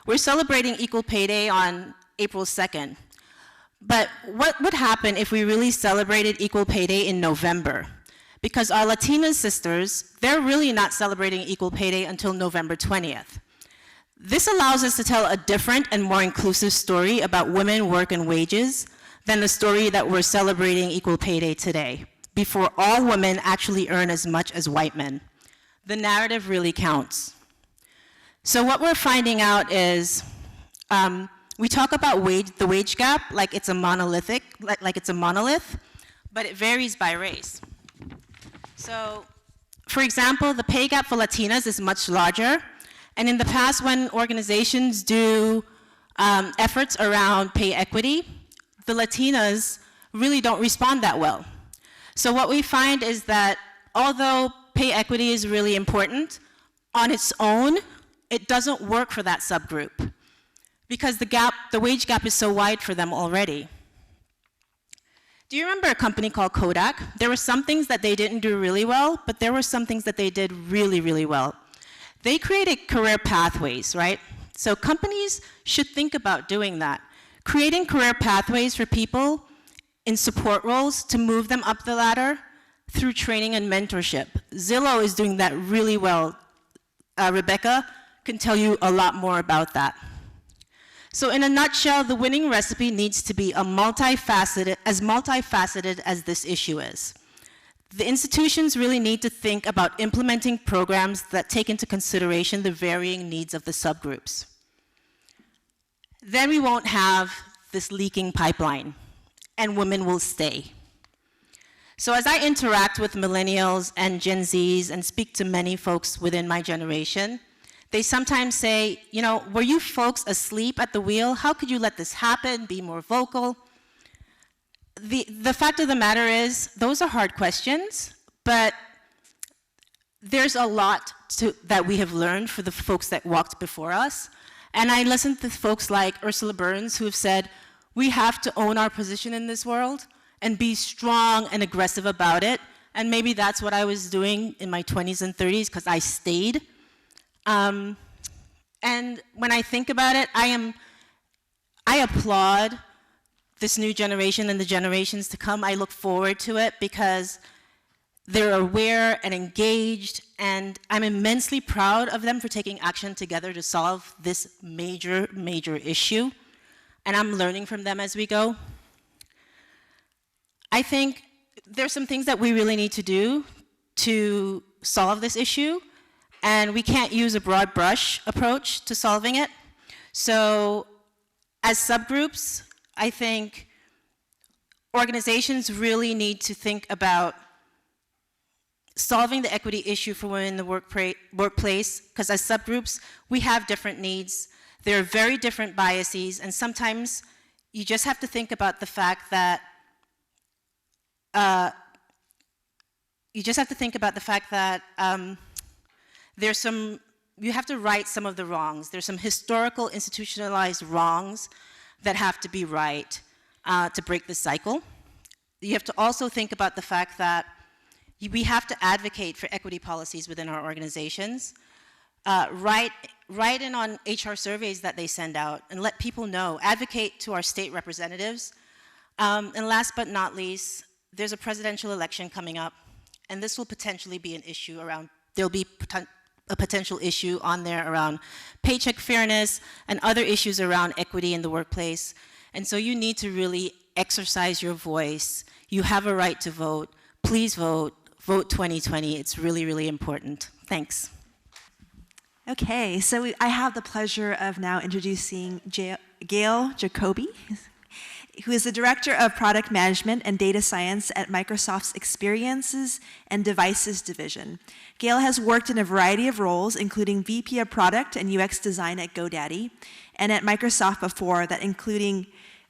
We're celebrating Equal Pay Day on April 2nd. But what would happen if we really celebrated Equal Pay Day in November? Because our Latina sisters, they're really not celebrating Equal Pay Day until November 20th. This allows us to tell a different and more inclusive story about women, work, and wages than the story that we're celebrating Equal Pay Day today, before all women actually earn as much as white men. The narrative really counts. So what we're finding out is, we talk about the wage gap like it's a monolith, but it varies by race. So, for example, the pay gap for Latinas is much larger, and in the past when organizations do efforts around pay equity, the Latinas really don't respond that well. So what we find is that although pay equity is really important, on its own, it doesn't work for that subgroup because the wage gap is so wide for them already. Do you remember a company called Kodak? There were some things that they didn't do really well, but there were some things that they did really, really well. They created career pathways, right? So companies should think about doing that. Creating career pathways for people in support roles to move them up the ladder through training and mentorship. Zillow is doing that really well. Rebecca can tell you a lot more about that. So in a nutshell, the winning recipe needs to be as multifaceted as this issue is. The institutions really need to think about implementing programs that take into consideration the varying needs of the subgroups. Then we won't have this leaking pipeline, and women will stay. So as I interact with millennials and Gen Zs and speak to many folks within my generation, they sometimes say, you know, were you folks asleep at the wheel? How could you let this happen? Be more vocal. The fact of the matter is, those are hard questions, but there's a lot that we have learned for the folks that walked before us. And I listened to folks like Ursula Burns who have said, we have to own our position in this world, and be strong and aggressive about it. And maybe that's what I was doing in my 20s and 30s because I stayed. And when I think about it, I applaud this new generation and the generations to come. I look forward to it because they're aware and engaged, and I'm immensely proud of them for taking action together to solve this major, major issue. And I'm learning from them as we go. I think there's some things that we really need to do to solve this issue, and we can't use a broad brush approach to solving it. So as subgroups, I think organizations really need to think about solving the equity issue for women in the workplace, because as subgroups, we have different needs. There are very different biases, and sometimes you just have to think about the fact that you have to right some of the wrongs. There's some historical institutionalized wrongs that have to be right to break the cycle. You have to also think about the fact that we have to advocate for equity policies within our organizations. Write in on HR surveys that they send out and let people know. Advocate to our state representatives. And last but not least, there's a presidential election coming up, and this will potentially be an issue around, there'll be a potential issue on there around paycheck fairness and other issues around equity in the workplace. And so you need to really exercise your voice. You have a right to vote. Please vote. Vote 2020. It's really, really important. Thanks. Okay, so I have the pleasure of now introducing Gail Jacoby, who is the Director of Product Management and Data Science at Microsoft's Experiences and Devices Division. Gail has worked in a variety of roles, including VP of Product and UX Design at GoDaddy, and at Microsoft before that, including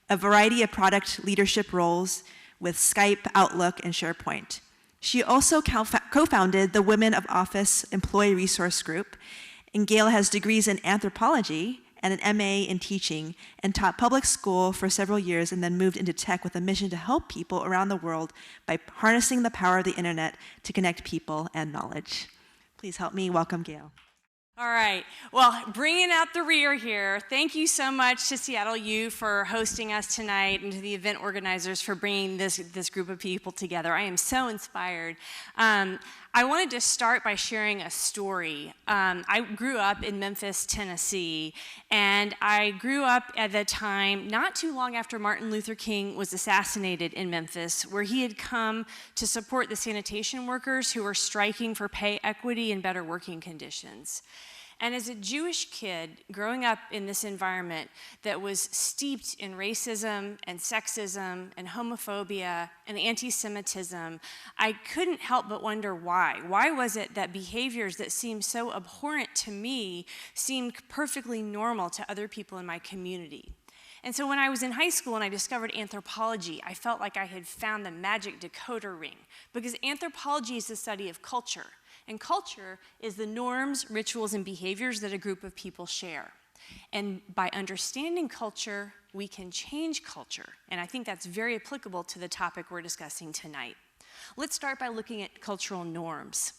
a variety of product leadership roles with Skype, Outlook, and SharePoint. She also co-founded the Women of Office Employee Resource Group, and Gail has degrees in anthropology and an MA in teaching, and taught public school for several years, and then moved into tech with a mission to help people around the world by harnessing the power of the internet to connect people and knowledge. Please help me welcome Gail. All right, well, bringing out the rear here, thank you so much to Seattle U for hosting us tonight, and to the event organizers for bringing this group of people together. I am so inspired. I wanted to start by sharing a story. I grew up in Memphis, Tennessee, and I grew up at the time not too long after Martin Luther King was assassinated in Memphis, where he had come to support the sanitation workers who were striking for pay equity and better working conditions. And as a Jewish kid growing up in this environment that was steeped in racism and sexism and homophobia and anti-Semitism, I couldn't help but wonder why. Why was it that behaviors that seemed so abhorrent to me seemed perfectly normal to other people in my community? And so when I was in high school and I discovered anthropology, I felt like I had found the magic decoder ring, because anthropology is the study of culture. And culture is the norms, rituals, and behaviors that a group of people share. And by understanding culture, we can change culture. And I think that's very applicable to the topic we're discussing tonight. Let's start by looking at cultural norms.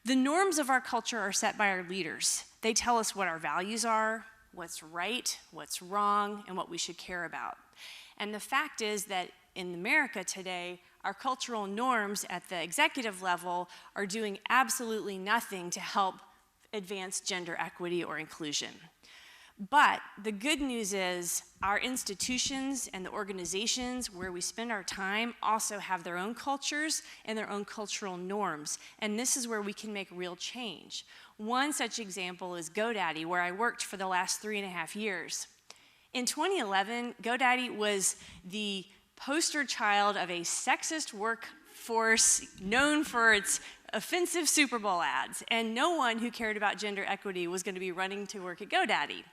The norms of our culture are set by our leaders. They tell us what our values are, what's right, what's wrong, and what we should care about. And the fact is that in America today, our cultural norms at the executive level are doing absolutely nothing to help advance gender equity or inclusion. But the good news is our institutions and the organizations where we spend our time also have their own cultures and their own cultural norms. And this is where we can make real change. One such example is GoDaddy, where I worked for the last 3.5 years. In 2011, GoDaddy was the poster child of a sexist workforce known for its offensive Super Bowl ads, and no one who cared about gender equity was going to be running to work at GoDaddy.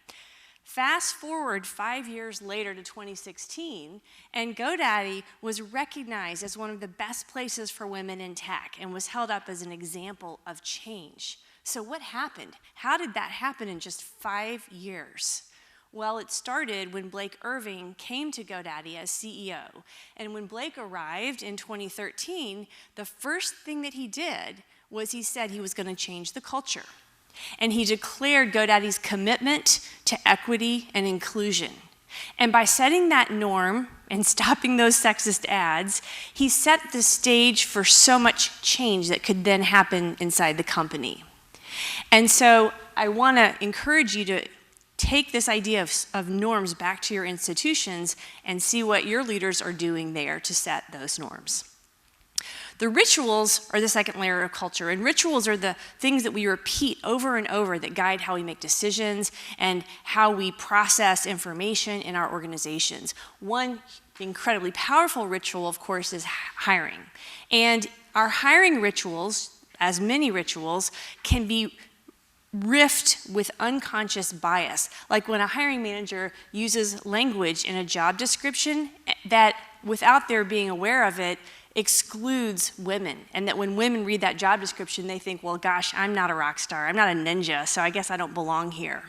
Fast forward 5 years later to 2016, and GoDaddy was recognized as one of the best places for women in tech and was held up as an example of change. So what happened? How did that happen in just 5 years? Well, it started when Blake Irving came to GoDaddy as CEO. And when Blake arrived in 2013, the first thing that he did was he said he was going to change the culture. And he declared GoDaddy's commitment to equity and inclusion. And by setting that norm and stopping those sexist ads, he set the stage for so much change that could then happen inside the company. And so I want to encourage you to take this idea of norms back to your institutions and see what your leaders are doing there to set those norms. The rituals are the second layer of culture, and rituals are the things that we repeat over and over that guide how we make decisions and how we process information in our organizations. One incredibly powerful ritual, of course, is hiring. And our hiring rituals, as many rituals, can be riffed with unconscious bias. Like when a hiring manager uses language in a job description that, without their being aware of it, excludes women, and that when women read that job description, they think, well, gosh, I'm not a rock star, I'm not a ninja, so I guess I don't belong here.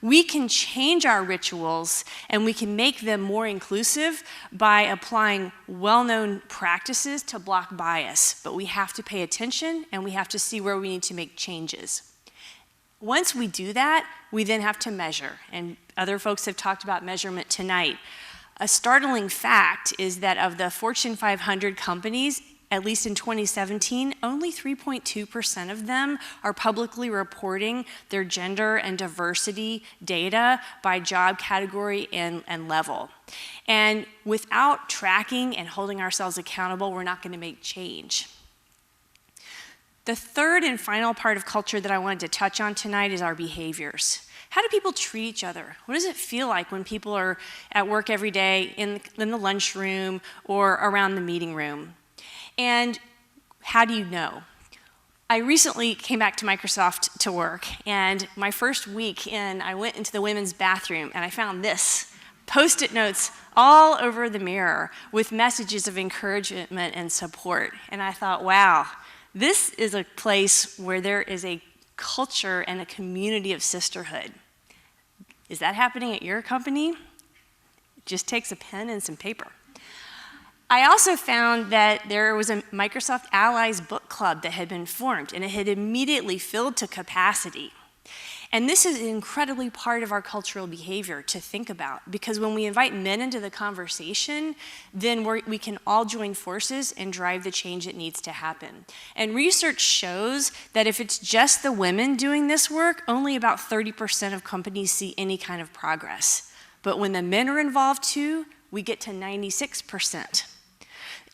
We can change our rituals and we can make them more inclusive by applying well-known practices to block bias, but we have to pay attention and we have to see where we need to make changes. Once we do that, we then have to measure, and other folks have talked about measurement tonight. A startling fact is that of the Fortune 500 companies, at least in 2017, only 3.2% of them are publicly reporting their gender and diversity data by job category and level. And without tracking and holding ourselves accountable, we're not going to make change. The third and final part of culture that I wanted to touch on tonight is our behaviors. How do people treat each other? What does it feel like when people are at work every day in the lunchroom or around the meeting room? And how do you know? I recently came back to Microsoft to work, and my first week in, I went into the women's bathroom and I found this, Post-it notes all over the mirror with messages of encouragement and support. And I thought, wow, this is a place where there is a culture and a community of sisterhood. Is that happening at your company? It just takes a pen and some paper. I also found that there was a Microsoft Allies book club that had been formed, and it had immediately filled to capacity. And this is incredibly part of our cultural behavior to think about, because when we invite men into the conversation, then we can all join forces and drive the change that needs to happen. And research shows that if it's just the women doing this work, only about 30% of companies see any kind of progress. But when the men are involved too, we get to 96%.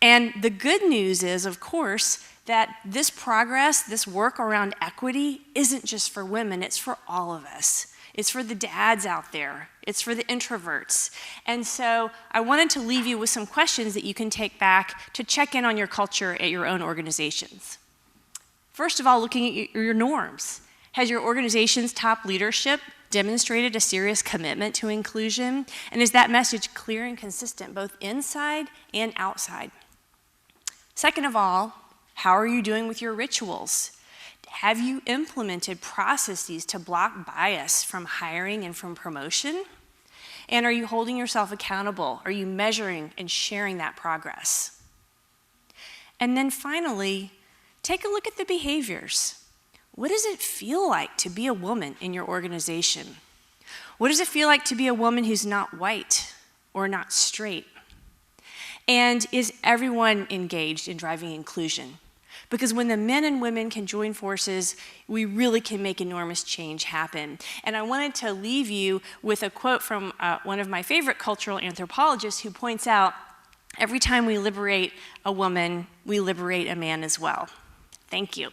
And the good news is, of course, that this progress, this work around equity, isn't just for women, it's for all of us. It's for the dads out there. It's for the introverts. And so I wanted to leave you with some questions that you can take back to check in on your culture at your own organizations. First of all, looking at your norms. Has your organization's top leadership demonstrated a serious commitment to inclusion? And is that message clear and consistent both inside and outside? Second of all, how are you doing with your rituals? Have you implemented processes to block bias from hiring and from promotion? And are you holding yourself accountable? Are you measuring and sharing that progress? And then finally, take a look at the behaviors. What does it feel like to be a woman in your organization? What does it feel like to be a woman who's not white or not straight? And is everyone engaged in driving inclusion? Because when the men and women can join forces, we really can make enormous change happen. And I wanted to leave you with a quote from one of my favorite cultural anthropologists who points out, every time we liberate a woman, we liberate a man as well. Thank you.